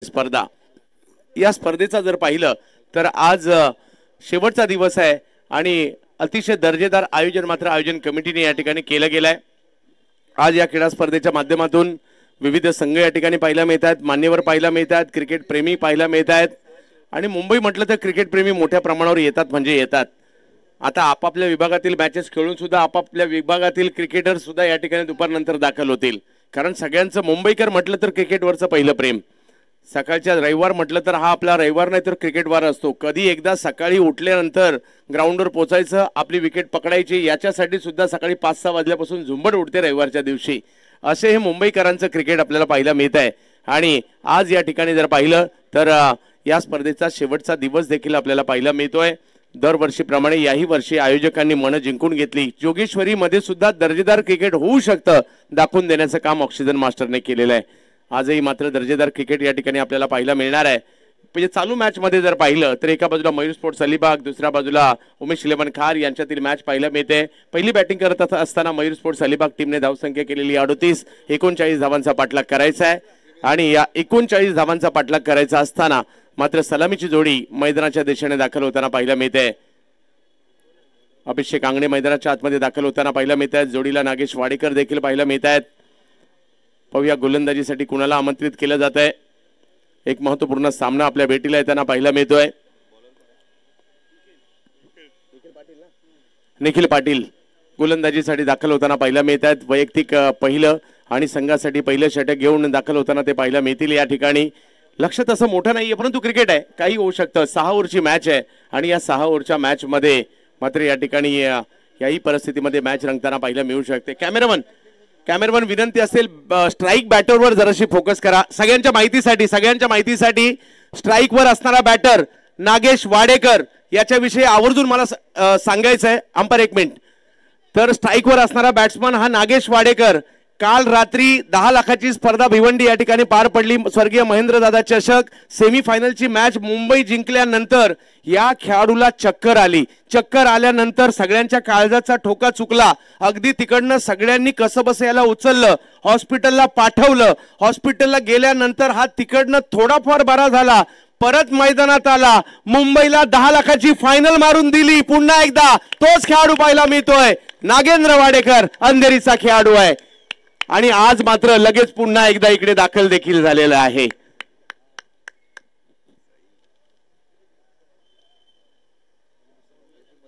स्पर्धा या स्पर्धेचा जर पाहिलं तर आज शेवटचा दिवस आहे आणि अतिशय दर्जेदार आयोजन मात्र आयोजन कमिटीने या ठिकाणी केलं गेलंय। आज या क्रीडा स्पर्धेच्या माध्यमातून विविध संघ या ठिकाणी पाहायला मिळतात, मान्यवर पाहायला मिळतात, क्रिकेट प्रेमी पाहायला मिळतात आणि मुंबई म्हटलं तर क्रिकेट प्रेमी मोठ्या प्रमाणावर येतात म्हणजे येतात। आता आपापल्या विभागातील मॅचेस खेळून सुद्धा आपापल्या विभागातील क्रिकेटर सुद्धा या ठिकाणी दुपारनंतर दाखल होतील, कारण सगळ्यांचं मुंबईकर म्हटलं तर क्रिकेटवरचं पहिलं प्रेम। सकाळच्या रविवार म्हटलं तर हा आपला रविवार नाही तर क्रिकेट वार असतो। कधी एकदा सकाळी उठल्यानंतर ग्राउंडवर पोचायचं, आपली विकेट पकडायची, याच्यासाठी सुद्धा सकाळी 5-6 वाजल्यापासून झुंबड उठते रविवारच्या दिवशी। असे हे मुंबईकरांचं क्रिकेट आपल्याला पाहायला मिळत आहे आणि आज या ठिकाणी जर पाहिलं तर या स्पर्धेचा शेवटचा दिवस देखील आपल्याला पाहायला मिळतोय। दरवर्षीप्रमाणे याही वर्षी आयोजकांनी मन जिंकून घेतली। जोगेश्वरी मध्ये सुद्धा दर्जेदार क्रिकेट होऊ शकतं दाखवून देण्याचं काम ऑक्सिजन मास्टरने केलेलं आहे। आजही मात्र दर्जेदार क्रिकेट या ठिकाणी आपल्याला पाहायला मिळणार आहे। म्हणजे चालू मॅच मध्ये जर पाहिलं तर एका बाजूला मयूर स्पोर्ट्स अलिबाग, दुसऱ्या बाजूला उमेश इलेव्हन खार यांच्यातील मॅच पाहायला मिळते। पहिली बॅटिंग करत असताना मयूर स्पोर्ट्स अलिबाग टीमने धावसंख्या केलेली 38, 39 धावांचा पाठलाग करायचा आहे आणि या 39 धावांचा पाठलाग करायचा असताना मात्र सलामीची जोडी मैदानाच्या दिशेने दाखल होताना पाहायला मिळते। अभिषेक आंगणे मैदानाच्या आतमध्ये दाखल होताना पाहायला मिळत आहेत। जोडीला नागेश वाडेकर देखील पाहायला मिळत आहेत। पाहूया गोलंदाजीसाठी कुणाला आमंत्रित केलं जात आहे। एक महत्त्वपूर्ण सामना आपल्या भेटीला येताना पाहायला मिळतोय। निखिल पाटील गोलंदाजीसाठी दाखल होताना पाहायला मिळत आहेत। वैयक्तिक पहिलं आणि संघासाठी पहिलं षटक घेऊन दाखल होताना ते पाहायला मिळतील। या ठिकाणी लक्ष तसं मोठं नाहीये, परंतु क्रिकेट आहे, काही होऊ शकतं। 6 ओव्हरची मॅच आहे आणि या 6 ओव्हरच्या मॅच मध्ये मात्र या ठिकाणी याही परिस्थितीमध्ये मॅच रंगताना पाहायला मिळू शकते। कॅमेरामन विनंती असेल स्ट्राईक बॅटरवर जराशी फोकस करा। सगळ्यांच्या माहितीसाठी स्ट्राईकवर असणारा बॅटर नागेश वाडेकर याच्याविषयी आवर्जून मला सांगायचं आहे। अंपायर एक मिनिट। तर स्ट्राईकवर असणारा बॅट्समन हा नागेश वाडेकर। काल रात्री 10 लाखाची स्पर्धा भिवंडी या ठिकाणी पार पडली। स्वर्गीय महेंद्रदादा चषक सेमीफायनलची मॅच मुंबई जिंकल्यानंतर या खेळाडूला चक्कर आली। चक्कर आल्यानंतर सगळ्यांच्या काळजाचा ठोका चुकला। अगदी तिकडनं सगळ्यांनी कसंबसं याला उचललं, हॉस्पिटलला पाठवलं। हॉस्पिटलला गेल्यानंतर हा तिकडनं थोडाफार बरा झाला, परत मैदानात आला, मुंबईला 10 लाखाची फायनल मारून दिली। पुन्हा एकदा तोच खेळाडू पाहायला मिळतोय, नागेंद्र वाडेकर अंधेरीचा खेळाडू आहे आणि आज मात्र लगेच पुन्हा एकदा इकडे दाखल देखील झालेला आहे।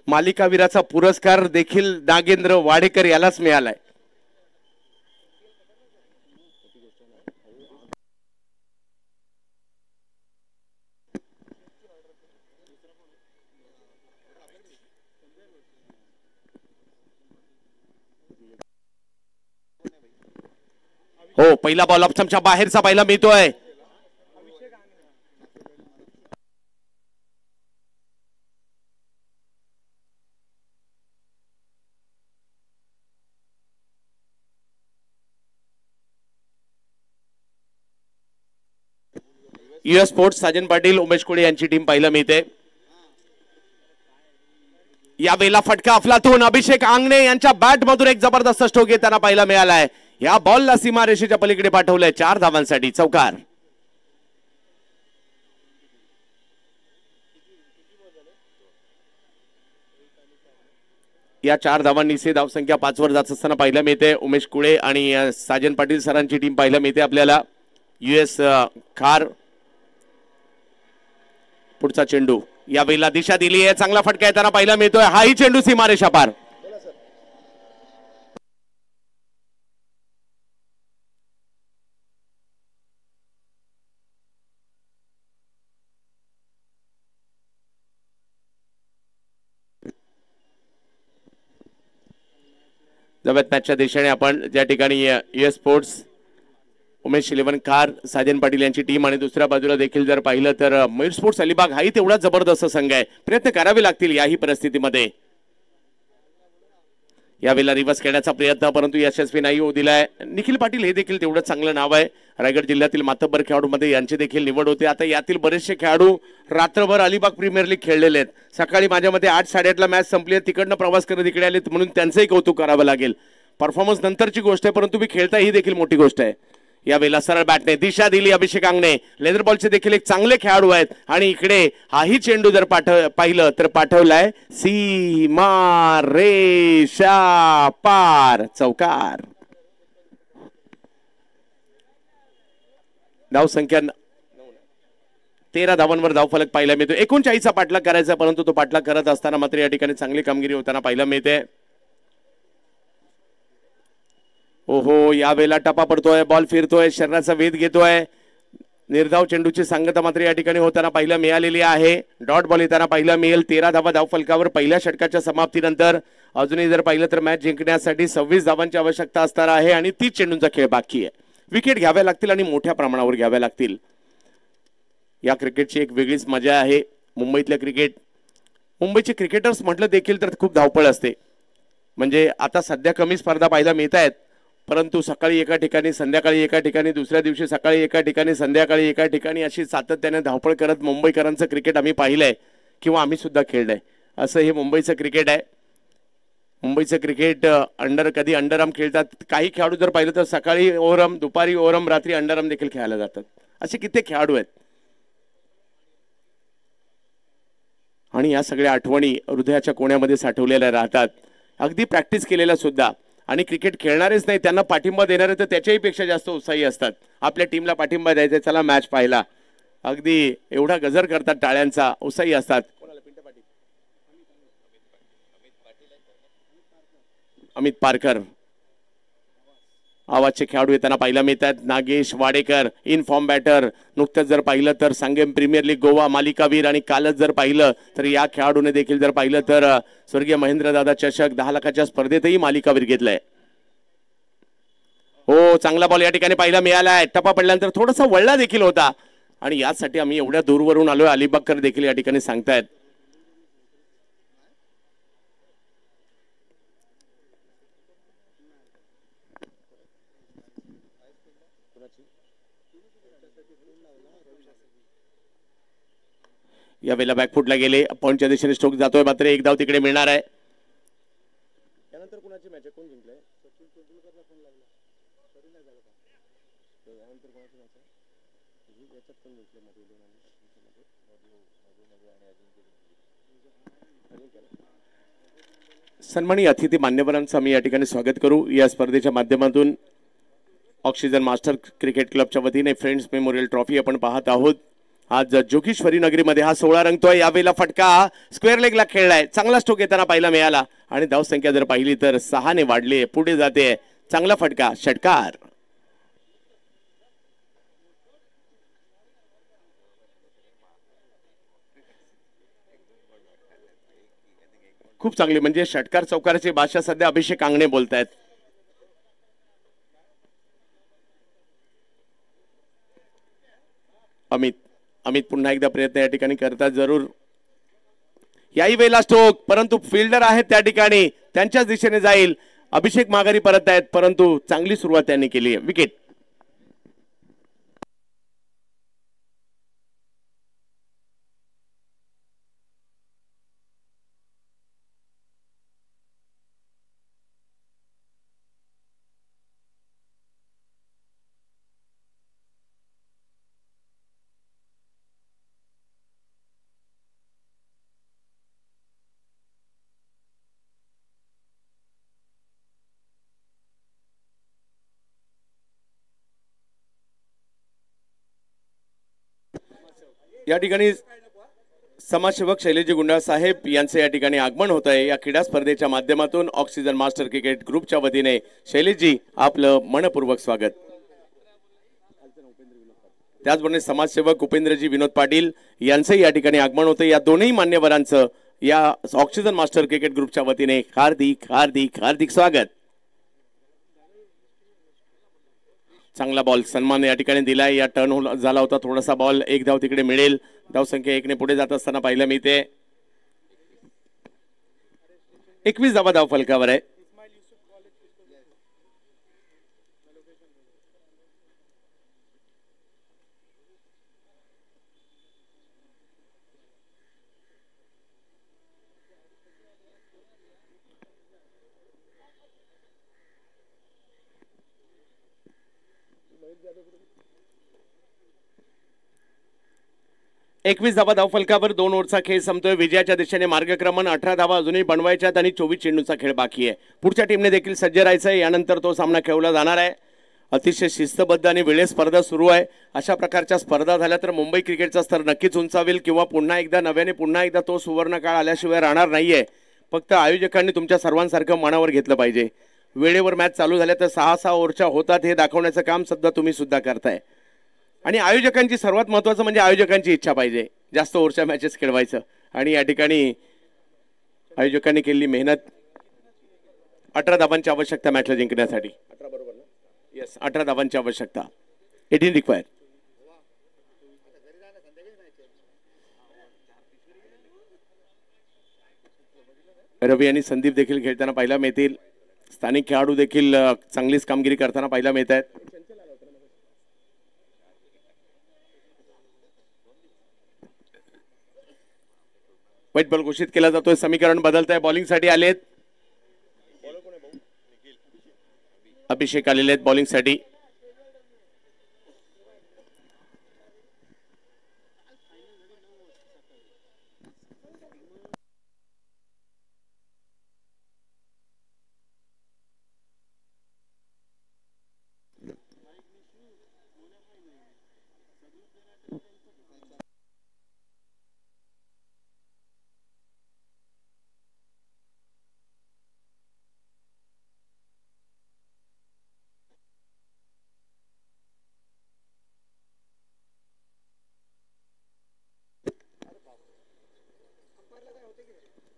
मालिकावीराचा पुरस्कार देखील नागेंद्र वाडेकर यालाच मिळालाय। हो, पहिला बॉल ऑप्शनच्या बाहेरचा पाहायला मिळतोय। युएस स्पोर्ट्स साजन पाटील, उमेश कुळे यांची टीम पाहायला मिळते। यावेळेला फटका अफलातून अभिषेक आंगणे यांच्या बॅट मधून एक जबरदस्त स्ट्रोक येताना पाहायला मिळालाय। या बॉलला सीमारेषेच्या पलीकडे पाठवलंय 4 धावांसाठी चौकार। या 4 धावांनी से धावसंख्या 5 वर जात असताना पाहायला मिळते। उमेश कुळे आणि साजन पाटील सरांची टीम पाहायला मिळते आपल्याला। युएस खार पुढचा चेंडू, यावेळेला दिशा दिली आहे, चांगला फटका येताना पाहायला मिळतोय। हाही चेंडू सीमारेषा पार। जवळ मॅचच्या दिशेने आपण ज्या ठिकाणी युएस स्पोर्ट्स उमेश इलेव्हन खार साजन पाटील यांची टीम आणि दुसऱ्या बाजूला देखील जर पाहिलं तर मयूर स्पोर्ट्स अलिबाग हाही तेवढा जबरदस्त संघ आहे। प्रयत्न करावे लागतील याही परिस्थितीमध्ये। यावेळेला रिव्हर्स खेळण्याचा प्रयत्न परंतु यशस्वी नाही होऊ दिलाय। निखिल पाटील हे देखील तेवढं चांगलं नाव आहे। रायगड जिल्ह्यातील मातब्बर खेळाडूमध्ये यांची देखील निवड होते। आता यातील बरेचसे खेळाडू रात्रभर अलिबाग प्रीमियर लीग खेळलेले आहेत। सकाळी माझ्या मते 8-8:30ला मॅच संपली आहे, तिकडनं प्रवास करत इकडे आले म्हणून त्यांचंही कौतुक करावं लागेल। परफॉर्मन्स नंतरची गोष्ट आहे, परंतु मी खेळता ही देखील मोठी गोष्ट आहे। यावेळेला सरळ बॅटने दिशा दिली अभिषेक अंगणे. लेदर बॉलचे देखील एक चांगले खेळाडू आहेत आणि इकडे हाही चेंडू जर पाहिलं तर पाठवलाय सीमा रेषा पार, चौकार. धाव संख्या 13 धावांवर धावफलक पाहायला मिळतो. 39चा पाठलाग करायचा, परंतु तो पाठलाग करत असताना मात्र या ठिकाणी चांगली कामगिरी होताना पाहायला मिळते. ओहो, यावेळेला टपा पडतोय, बॉल फिरतोय, शरीराचा वेध घेतोय. निर्धाव चेंडूची सांगता मात्र या ठिकाणी होताना पाहायला मिळालेली आहे. डॉट बॉल येताना पाहायला मिळेल. 13 धावा धावफलकावर पहिल्या षटकाच्या समाप्तीनंतर. अजूनही जर पाहिलं तर मॅच जिंकण्यासाठी 26 धावांची आवश्यकता असणार आहे आणि 30 चेंडूंचा खेळ बाकी आहे. विकेट घ्याव्या लागतील आणि मोठ्या प्रमाणावर घ्याव्या लागतील. या क्रिकेटची एक वेगळीच मजा आहे. मुंबईतल्या मुंबईचे क्रिकेटर्स म्हटलं देखील तर खूप धावपळ असते. म्हणजे आता सध्या कमी स्पर्धा पाहायला मिळत आहेत, परंतु सकाळी एका ठिकाणी, संध्याकाळी एका ठिकाणी, दुसऱ्या दिवशी सकाळी एका ठिकाणी, संध्याकाळी एका ठिकाणी, अशी सातत्याने धावपळ करत मुंबईकरांचं क्रिकेट आम्ही पाहिलंय किंवा आम्ही सुद्धा खेळलंय. असं हे मुंबईचं क्रिकेट आहे. मुंबईचं क्रिकेट कधी अंडरआर्म खेळतात. काही खेळाडू जर पाहिलं तर सकाळी ओव्हरआर्म, दुपारी ओव्हरआर्म, रात्री अंडरआर्म देखील खेळायला जातात. असे कित्येक खेळाडू आहेत आणि या सगळ्या आठवणी हृदयाच्या कोण्यामध्ये साठवलेल्या राहतात, अगदी प्रॅक्टिस केलेल्या सुद्धा. आणि क्रिकेट खेळणारेच नाही, त्यांना पाठिंबा देणारे तर त्याच्याही पेक्षा जास्त उत्साही असतात. आपल्या टीमला पाठिंबा द्यायचा, चला मॅच पाहायला, अगदी एवढा गजर करतात, टाळ्यांचा, उत्साही असतात. अमित पारकर आवाजचे खेळाडू येताना पाहायला मिळतात. Nagesh Wadekar in form batter. नुकतंच जर पाहिलं तर सांगेम प्रीमियर लीग गोवा मालिकावीर आणि कालच जर पाहिलं तर या खेळाडूने देखील जर पाहिलं तर स्वर्गीय महेंद्रदादा चषक 10 लाखाच्या स्पर्धेतही मालिकावीर घेतलाय. हो, चांगला बॉल या ठिकाणी पाहायला मिळालाय. टप्पा पडल्यानंतर थोडासा वळला देखील होता आणि यासाठी आम्ही एवढ्या दूरवरून आलोय, अलिबागकर देखील या ठिकाणी सांगतायत. यावेळेला बॅकफुटला गेले, पॉइंटच्या दिशेने स्ट्रोक जातोय, मात्र एक धाव तिकडे मिळणार आहे. त्यानंतर कुणाची मॅच कोण जिंकलाय? सन्माननीय अतिथी मान्यवरांचं आम्ही या ठिकाणी स्वागत करू. या स्पर्धेच्या माध्यमातून ऑक्सिजन मास्टर क्रिकेट क्लबच्या वतीने फ्रेंड्स मेमोरियल ट्रॉफी आपण पाहत आहोत. आज जोगेश्वरी नगरीमध्ये हा 16 रंगतोय. यावेळेला फटका स्क्वेअर लेगला खेळलाय, चांगला स्ट्रोक येताना पाहायला मिळाला आणि धाव संख्या जर पाहिली तर 6 ने वाढले, पुढे जाते. चांगला फटका, षटकार. खूप चांगली, म्हणजे षटकार चौकाराची भाषा सध्या अभिषेक अंगणे बोलतायत. अमित पुन्हा एकदा प्रयत्न या ठिकाणी करतात जरूर. याही वेळेला स्ट्रोक, परंतु फिल्डर आहेत त्या ठिकाणी, त्यांच्याच दिशेने जाईल. अभिषेक माघारी परत आहेत, परंतु चांगली सुरुवात त्यांनी केली आहे. विकेट. या ठिकाणी समाजसेवक शैलेजी गुंडाळ साहेब यांचे या ठिकाणी आगमन होत आहे. या क्रीडा स्पर्धेच्या माध्यमातून ऑक्सिजन मास्टर क्रिकेट ग्रुपच्या वतीने शैलेजी आपलं मनपूर्वक स्वागत. त्याचबरोबर समाजसेवक उपेंद्रजी विनोद पाटील यांचंही या ठिकाणी आगमन होतं. या दोन्ही मान्यवरांचं या ऑक्सिजन मास्टर क्रिकेट ग्रुपच्या वतीने हार्दिक हार्दिक हार्दिक स्वागत. चांगला बॉल सन्मान या ठिकाणी दिलाय. या टर्न झाला होता थोडासा बॉल, एक धाव तिकडे मिळेल. धाव संख्या 1 ने पुढे जात असताना पाहायला मिळते. 21 धावा धाव फलकावर आहे. 21 धावा धावफलकावर 2 ओव्हरचा खेळ संपतोय. विजयाच्या दिशेने मार्गक्रमण. 18 धावा अजूनही बनवायच्यात आणि 24 चेंडूचा खेळ बाकी आहे. पुढच्या टीमने देखील सज्ज राहायचंय. यानंतर तो सामना खेळला जाणार आहे. अतिशय शिस्तबद्ध आणि वेळेत स्पर्धा सुरू आहे. अशा प्रकारच्या स्पर्धा झाल्या तर मुंबई क्रिकेटचा स्तर नक्कीच उंचावेल किंवा पुन्हा एकदा तो सुवर्ण काळ आल्याशिवाय राहणार नाहीये. फक्त आयोजकांनी तुमच्या सर्वांसारखं मनावर घेतलं पाहिजे. वेळेवर मॅच चालू झाल्या तर 6-6 ओव्हरच्या होतात हे दाखवण्याचं काम सध्या तुम्ही सुद्धा करताय. आणि आयोजकांची सर्वात महत्त्वाचं म्हणजे आयोजकांची इच्छा पाहिजे जास्त ओव्हरच्या मॅचेस खेळवायचं. आणि या ठिकाणी आयोजकांनी केलेली मेहनत. 18 धावांची आवश्यकता मॅचला जिंकण्यासाठी. 18 धावांची आवश्यकता. 18 रिक्वायर. रवी आणि संदीप देखील खेळताना पाहायला मिळतील. स्थानिक खेळाडू देखील चांगलीच कामगिरी करताना पाहायला मिळत आहेत. वाईट बॉल घोषित केला जातोय. समीकरण बदलत आहे. बॉलिंगसाठी आलेत अभिषेक आलेले आहेत बॉलिंगसाठी.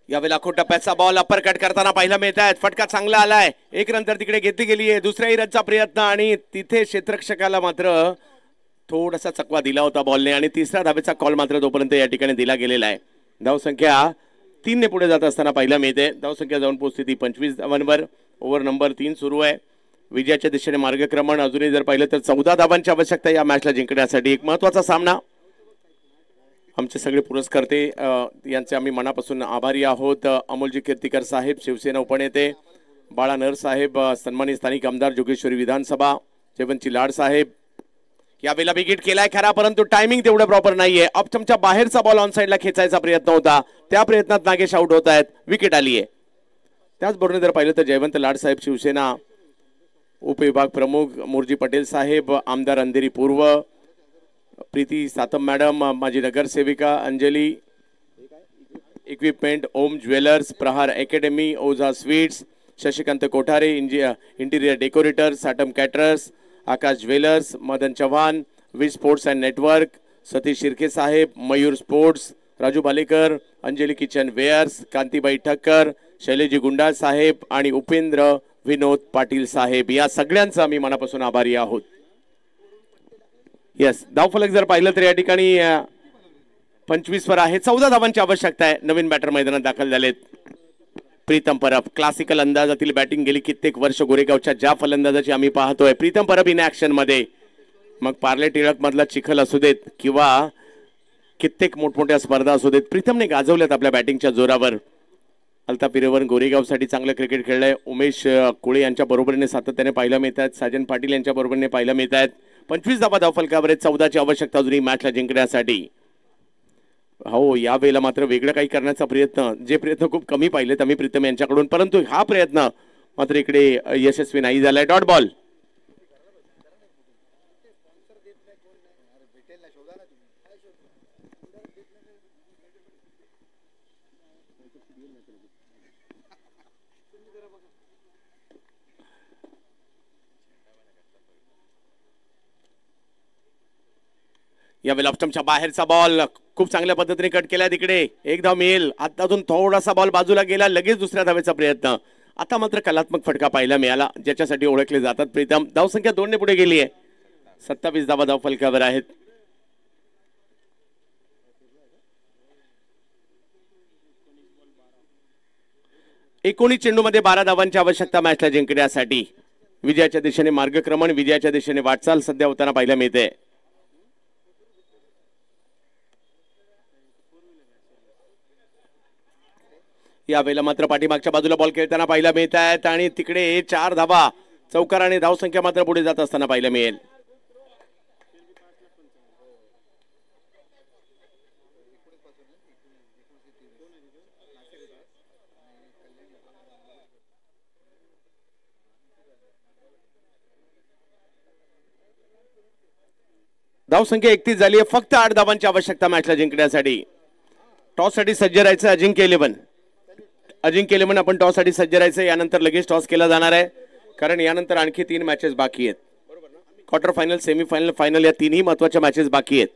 यावेळेला टप्प्याचा बॉल अपर कट करताना पाहायला मिळत आहेत. फटका चांगला आलाय. एक नंतर तिकडे घेतली गेली आहे. दुसऱ्याही रनचा प्रयत्न आणि तिथे क्षेत्ररक्षकाला मात्र थोडासा चकवा दिला होता बॉलने आणि तिसऱ्या धावेचा कॉल मात्र तोपर्यंत या ठिकाणी दिला गेलेला आहे. धावसंख्या 3 ने पुढे जात असताना पाहायला मिळते. धावसंख्या जाऊन पोहोचते 25 धावांवर. ओव्हर नंबर 3 सुरू आहे. विजयाच्या दिशेने मार्गक्रमण. अजूनही जर पाहिलं तर 14 धावांची आवश्यकता या मॅचला जिंकण्यासाठी. एक महत्त्वाचा सामना. आमचे सगळे पुरस्कर्ते यांचे आम्ही मनापासून आभारी आहोत. अमोलजी कीर्तिकर साहेब शिवसेना उपनेते, बाळा नर साहेब सन्मानित स्थानिक आमदार जोगेश्वरी विधानसभा, जयवंतची लाड साहेब. यावेळेला विकेट केलाय खरा परंतु टायमिंग तेवढं प्रॉपर नाहीये. ऑफस्टंपच्या बाहेरचा बॉल ऑन साईडला खेचायचा प्रयत्न होता. त्या प्रयत्नात नागेश आउट होत आहेत. विकेट आली आहे. त्याचबरोबर जर पाहिलं तर जयवंत लाड साहेब शिवसेना उपविभाग प्रमुख, मोरजी पटेल साहेब आमदार अंधेरी पूर्व, प्रीती सातम मॅडम माजी नगरसेविका, Anjali equipment, Om jewellers, Prahar academy, Ojha sweets, Shashikant Kothare interior decorator, Satam caterers, Akash jewellers, Madan Chavan, V sports and network, Satish Shirke साहेब, Mayur sports, Raju Balekar, Anjali kitchen wares, Kantibai Thakkar, Shaileji Gunda साहेब आणि उपेंद्र विनोद पाटील साहेब. या सगळ्यांचा आम्ही मनापासून आभारी आहोत. यस, धावफलक जर पाहिलं तर या ठिकाणी 25 वर आहे. 14 धावांची आवश्यकता आहे. नवीन बॅटर मैदानात दाखल झालेत. प्रीतम परब क्लासिकल अंदाजातील बॅटिंग गेली कित्येक वर्ष गोरेगावच्या ज्या फलंदाजाची आम्ही पाहतोय. प्रीतम परब इन ऍक्शन मध्ये. मग पार्ले टिळक मधला चिखल असू देत किंवा कित्येक मोठमोठ्या स्पर्धा असू देत, प्रीतमने गाजवल्यात आपल्या बॅटिंगच्या जोरावर. अल्ताफ इरेवन गोरेगावसाठी चांगलं क्रिकेट खेळलंय. उमेश कुळे यांच्या बरोबरीने सातत्याने पाहायला मिळत आहेत. साजन पाटील यांच्या बरोबरीने पाहायला मिळत आहेत. 25 धावा धावफलकावर आहेत. 14 ची आवश्यकता अजूनही मॅचला जिंकण्यासाठी. हो, यावेळेला मात्र वेगळं काही करण्याचा प्रयत्न, जे प्रयत्न खूप कमी पाहिलेत आम्ही प्रीतम यांच्याकडून, परंतु हा प्रयत्न मात्र इकडे यशस्वी नाही झालाय. Dot ball. यावेळेला ऑफस्टंपच्या बाहेरचा बॉल खूप चांगल्या पद्धतीने कट केला. तिकडे एक धाव मिळेल. आता अजून थोडासा बॉल बाजूला गेला. लगेच दुसऱ्या धावेचा प्रयत्न. आता मात्र कलात्मक फटका पाहायला मिळाला, ज्याच्यासाठी ओळखले जातात प्रीतम. धावसंख्या 2 ने पुढे गेली आहे. 27 धावा धावफलकावर आहेत. एकोणीस चेंडूमध्ये 12 धावांची आवश्यकता मॅचला जिंकण्यासाठी. विजयाच्या दिशेने मार्गक्रमण, विजयाच्या दिशेने वाटचाल सध्या होताना पाहायला मिळते. यावेळेला मात्र पाठीमागच्या बाजूला बॉल खेळताना पाहायला मिळत आहेत आणि तिकडे 4 धावा चौकाराने धावसंख्या मात्र पुढे जात असताना पाहायला मिळेल. धावसंख्या 31 झाली आहे. फक्त 8 धावांची आवश्यकता मॅचला जिंकण्यासाठी. टॉस साठी सज्ज राहायचं अजिंक्य इलेव्हन. अजिंक्य इलेव्हन आपण टॉस साठी सज्ज राहायचं. यानंतर लगेच टॉस केला जाणार आहे, कारण यानंतर आणखी 3 मॅचेस बाकी आहेत. क्वार्टर फायनल, सेमीफायनल, फायनल या तीनही महत्वाच्या मॅचेस बाकी आहेत.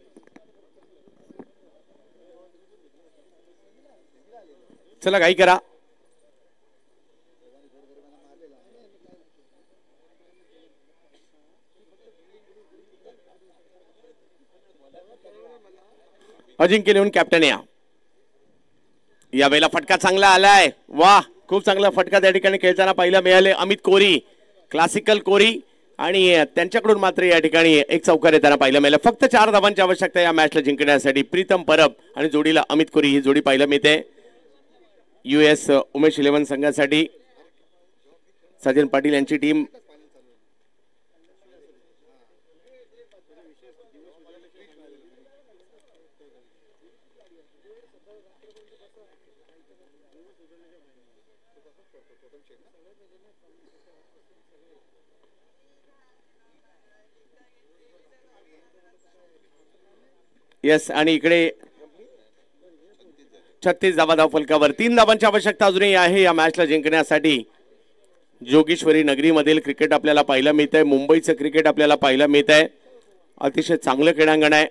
चला घाई करा. अजिंक्य इलेव्हन कॅप्टन या वेळेला फटका चांगला आलाय. वाह, खूप चांगला फटका त्या ठिकाणी खेळताना पाहायला मिळाले. अमित कोरी, क्लासिकल कोरी, आणि त्यांच्याकडून मात्र या ठिकाणी एक चौकार येताना पाहायला मिळालं. फक्त 4 धावांची आवश्यकता या मॅचला जिंकण्यासाठी. प्रीतम परब आणि जोडीला अमित कोरी ही जोडी पाहायला मिळते. US उमेश 11 संघासाठी सजन पाटील यांची टीम. येस, आणि इकडे 36 धावा धाव फलकावर. 3 धावांची आवश्यकता अजूनही आहे या मॅचला जिंकण्यासाठी. जोगेश्वरी नगरीमधील क्रिकेट आपल्याला पाहायला मिळत आहे. मुंबईचं क्रिकेट आपल्याला पाहायला मिळत आहे. अतिशय चांगलं क्रीडांगण आहे.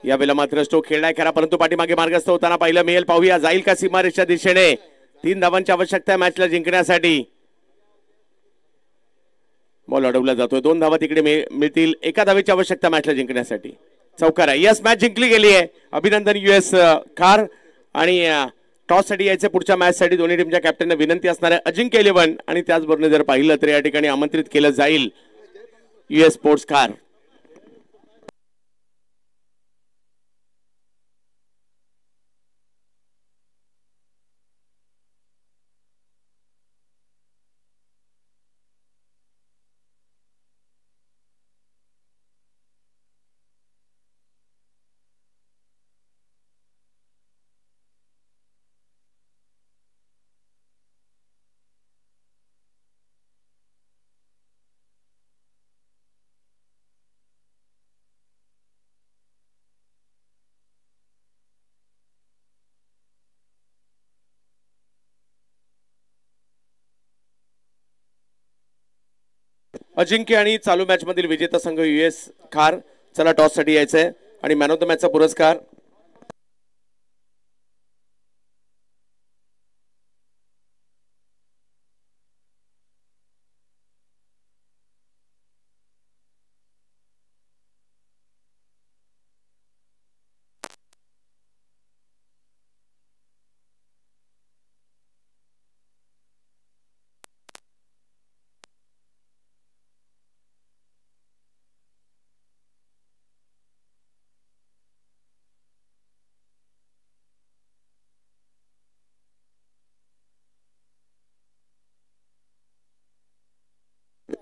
यावेळेला मात्र स्ट्रोक खेळलाय खरा, परंतु पाठीमागे मार्गस्थ होताना पाहायला मिळेल. पाहूया जाईल का सीमारेषच्या दिशेने. 3 धावांची आवश्यकता आहे मॅचला जिंकण्यासाठी. बॉल अडवला जातोय. 2 धावा तिकडे मिळतील. 1 धावेची आवश्यकता मॅचला जिंकण्यासाठी. चौकार आहे. यस, मॅच जिंकली गेली आहे. अभिनंदन US कार. आणि टॉस साठी यायचं पुढच्या मॅच साठी दोन्ही टीमच्या कॅप्टनना विनंती असणार आहे अजिंक्य इलेव्हन. आणि त्याचबरोबर जर पाहिलं तर या ठिकाणी आमंत्रित केलं जाईल US स्पोर्ट्स कार. अजिंक्य आणि चालू मॅच मधील विजेता संघ US कार. चला टॉस साठी यायचंय आणि मॅन ऑफ द मॅचचा पुरस्कार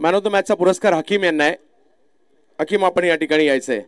मॅन ऑफ द मॅचचा पुरस्कार हकीम यांना आहे. हकीम, आपण या ठिकाणी यायचंय.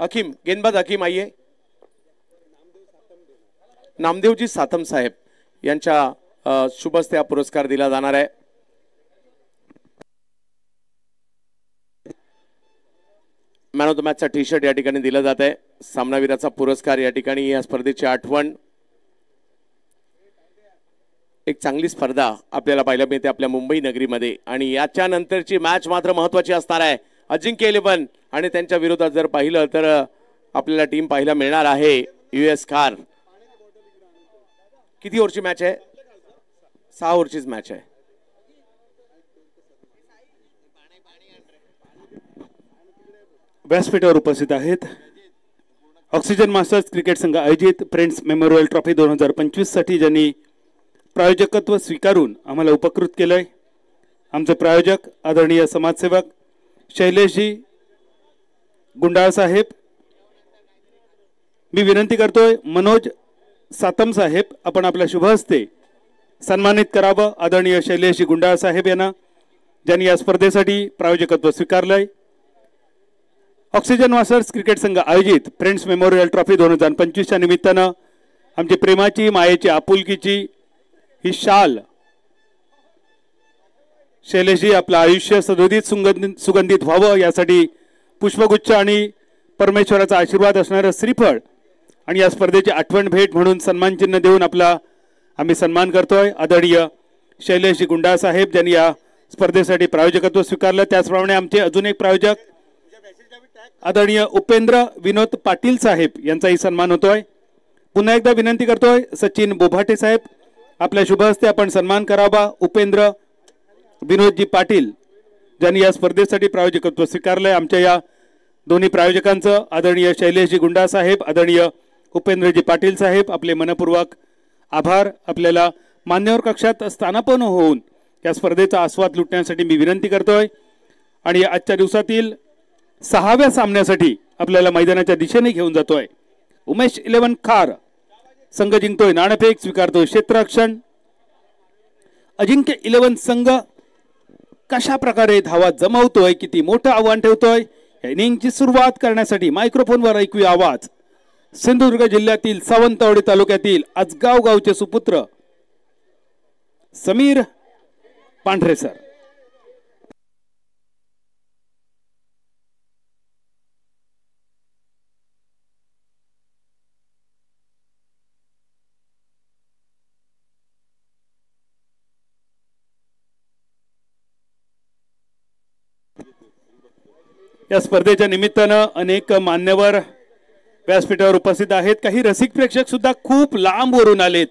हकीम, गेंदबाज हकीम आइए. नामदेवजी सातम साहेब यांच्या शुभ हस्ते हा पुरस्कार दिला जाणार आहे. मॅन ऑफ द मॅचचा टी शर्ट या ठिकाणी दिला जात आहे. सामनावीराचा पुरस्कार या ठिकाणी या स्पर्धेची आठवण. एक चांगली स्पर्धा आपल्याला पाहायला मिळते आपल्या मुंबई नगरीमध्ये आणि याच्या नंतरची मॅच मात्र महत्त्वाची असणार आहे. अजिंक्य 11 आणि त्यांच्या विरोधात जर पाहिलं तर आपल्याला टीम पाहायला मिळणार आहे US कार. किती ओव्हरची मॅच आहे? 6 ओव्हरचीच मॅच आहे. व्यासपीठावर उपस्थित आहेत ऑक्सिजन मास्टर्स क्रिकेट संघ आयोजित फ्रेंड्स मेमोरियल ट्रॉफी 2025 साठी ज्यांनी प्रायोजकत्व स्वीकारून आम्हाला उपकृत केलंय. आमचे प्रायोजक आदरणीय समाजसेवक शैलेशजी गुंडाळ साहेब. मी विनंती करतोय मनोज सातम साहेब आपण आपल्या शुभ हस्ते सन्मानित करावं आदरणीय शैलेशजी गुंडाळ साहेब यांना ज्यांनी या स्पर्धेसाठी प्रायोजकत्व स्वीकारलंय. ऑक्सिजन मास्टर्स क्रिकेट संघ आयोजित फ्रेंड्स मेमोरियल ट्रॉफी 2025 च्या निमित्तानं आमची प्रेमाची मायेची आपुलकीची ही शाल शैलेशजी आपलं आयुष्य सदोदित सुगंधित व्हावं यासाठी पुष्पगुच्छ आणि परमेश्वराचा आशीर्वाद असणारं श्रीफळ आणि या स्पर्धेची आठवण भेट म्हणून सन्मान चिन्ह देऊन आपला आम्ही सन्मान करतोय. आदरणीय शैलेशजी गुंडाळ साहेब ज्यांनी या स्पर्धेसाठी प्रायोजकत्व स्वीकारलं. त्याचप्रमाणे आमचे अजून एक प्रायोजक आदरणीय उपेंद्र विनोद पाटील साहेब यांचाही सन्मान होतोय. पुन्हा एकदा विनंती करतोय सचिन बोभाटे साहेब आपल्या शुभ हस्ते आपण सन्मान करावा उपेंद्र विनोदजी पाटील ज्यांनी या स्पर्धेसाठी प्रायोजकत्व स्वीकारलंय. आमच्या या दोन्ही प्रायोजकांचं आदरणीय शैलेशजी गुंडा साहेब आदरणीय उपेंद्रजी पाटील साहेब आपले मनपूर्वक आभार. आपल्याला मान्यवर कक्षात स्थानापन्न होऊन या स्पर्धेचा आस्वाद लुटण्यासाठी मी विनंती करतोय. आणि आजच्या दिवसातील 6व्या सामन्यासाठी आपल्याला मैदानाच्या दिशेने घेऊन जातोय. उमेश 11 खार संघ जिंकतोय नाणेफेक स्वीकारतोय क्षेत्ररक्षण. अजिंक्य 11 संघ कशा प्रकारे धावा जमवतोय किती मोठं आव्हान ठेवतोय या इनिंगची सुरुवात करण्यासाठी मायक्रोफोनवर ऐकूया आवाज सिंधुदुर्ग जिल्ह्यातील सावंतवाडी तालुक्यातील आजगाव गावचे सुपुत्र समीर पांढरे सर. या स्पर्धेच्या निमित्तानं अनेक मान्यवर व्यासपीठावर उपस्थित आहेत. काही रसिक प्रेक्षक सुद्धा खूप लांबवरून आलेत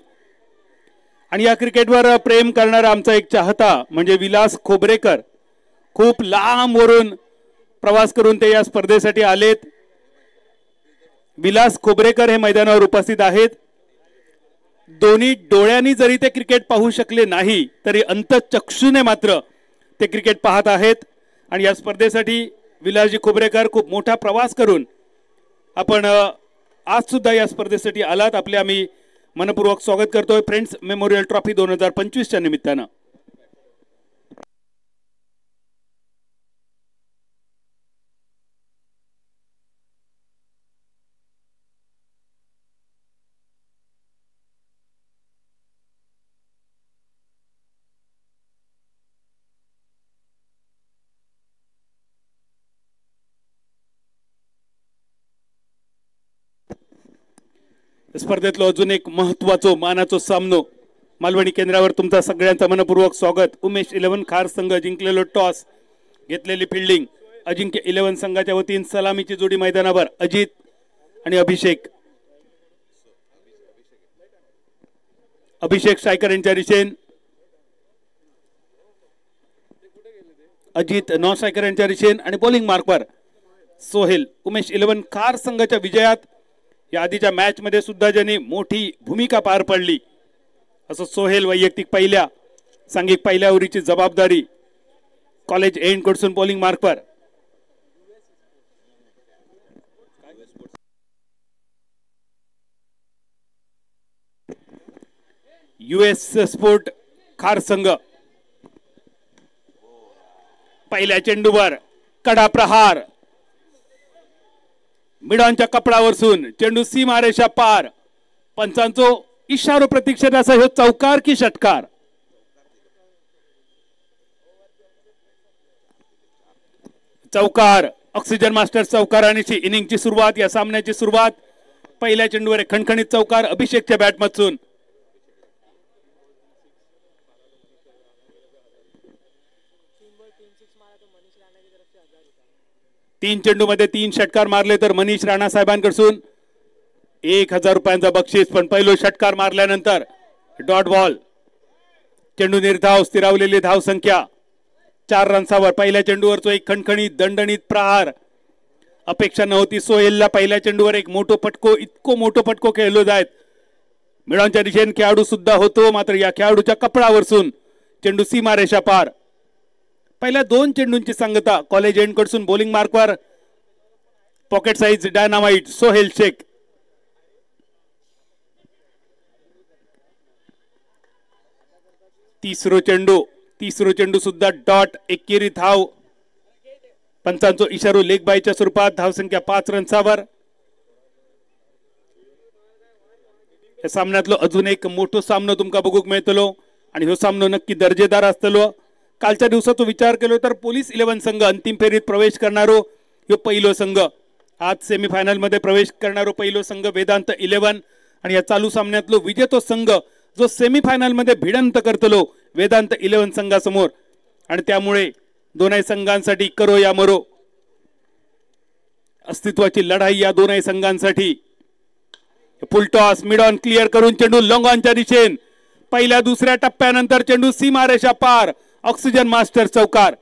आणि या क्रिकेटवर प्रेम करणारा आमचा एक चाहता म्हणजे विलास खोबरेकर खूप लांबवरून प्रवास करून ते या स्पर्धेसाठी आलेत. विलास खोबरेकर हे मैदानावर उपस्थित आहेत. दोन्ही डोळ्यांनी जरी ते क्रिकेट पाहू शकले नाही तरी अंतःचक्षुने मात्र ते क्रिकेट पाहत आहेत. आणि या स्पर्धेसाठी विलासजी खोबरेकर खूप मोठा प्रवास करून आपण आज सुद्धा या स्पर्धेसाठी आलात. आपले आम्ही मनपूर्वक स्वागत करतोय फ्रेंड्स मेमोरियल ट्रॉफी 2025 च्या निमित्तानं. स्पर्धेतलो अजून एक महत्त्वाचं मानाचं सामनो मालवणी केंद्रावर तुमचा सगळ्यांचा मनपूर्वक स्वागत. उमेश 11 खार संघ जिंकलेलो टॉस घेतलेली फिल्डिंग अजिंक्य 11 संघाच्या वतीने सलामीची जोडी मैदानावर अजित आणि अभिषेक. अभिषेक स्ट्रायकर यांच्या रिसेन अजित नॉन स्ट्रायकर यांच्या रिसेन आणि बॉलिंग मार्कवर सोहेल. उमेश 11 खार संघाच्या विजयात या आधीच्या मॅच मध्ये सुद्धा ज्यांनी मोठी भूमिका पार पडली असं सोहेल वैयक्तिक पहिल्या सांघिक पहिल्या ओव्हरीची जबाबदारी कॉलेज एंड कडसून बॉलिंग मार्कवर. US स्पोर्ट खार संघ पहिल्या चेंडूवर कडा प्रहार मिडॉनच्या कपडावरसून चेंडू सीमारेषा पार. पंचांचो इशारो प्रतीक्षेत असा हे चौकार की षटकार. चौकार ऑक्सिजन मास्टर्स चौकाराची इनिंगची सुरुवात या सामन्याची सुरुवात पहिल्या चेंडूवर खणखणीत चौकार अभिषेकच्या बॅटमधून. 3 चेंडूमध्ये 3 षटकार मारले तर मनीष राणा साहेबांकडून 1000 रुपयांचा बक्षीस. पण पहिलो षटकार मारल्यानंतर डॉट बॉल. चेंडू निर्धाव, स्थिरावलेली धाव संख्या 4 रन्सावर. पहिल्या चेंडूवरचा एक खणखणीत दणदणीत प्रहार. अपेक्षा नव्हती सोहेलला पहिल्या चेंडूवर एक मोठो फटको, इतको मोठो फटको खेळलो जायत. मिळवण्याच्या दिशेने खेळाडू सुद्धा होतो, मात्र या खेळाडूच्या कपडावरसून चेंडू सीमारेषा पार. पहिल्या 2 चेंडूंची सांगता कॉलेज एंड कडून बॉलिंग मार्कवर pocket size dynamite Sohail Shaikh. तिसरो चेंडू सुद्धा डॉट. एकेरी धाव. पंचांचो इशारो लेग बायच्या स्वरूपात. धावसंख्या 5 रन्सावर. या सामन्यातलो अजून एक मोठो सामनो तुमका बघूक मिळतलो आणि हो सामनो नक्की दर्जेदार असतलो. कालच्या दिवसाचो विचार केलो तर पोलीस 11 संघ अंतिम फेरीत प्रवेश करणारो ह्यो पहिलो संघ. आज सेमीफायनल मध्ये प्रवेश करणारो पहिलो संघ वेदांत 11 आणि या चालू सामन्यातलो विजेतो संघ जो सेमीफायनल मध्ये भिडंत करतलो वेदांत 11 संघासमोर. आणि त्यामुळे दोनही संघांसाठी करो या मरो अस्तित्वाची लढाई या दोनही संघांसाठी. फुल टॉस मिड ऑन क्लिअर करून चेंडू लॉंग ऑनच्या दिशेने. पहिल्या दुसऱ्या टप्प्यानंतर चेंडू सीमारेषा पार. ऑक्सिजन मास्टर चौकार.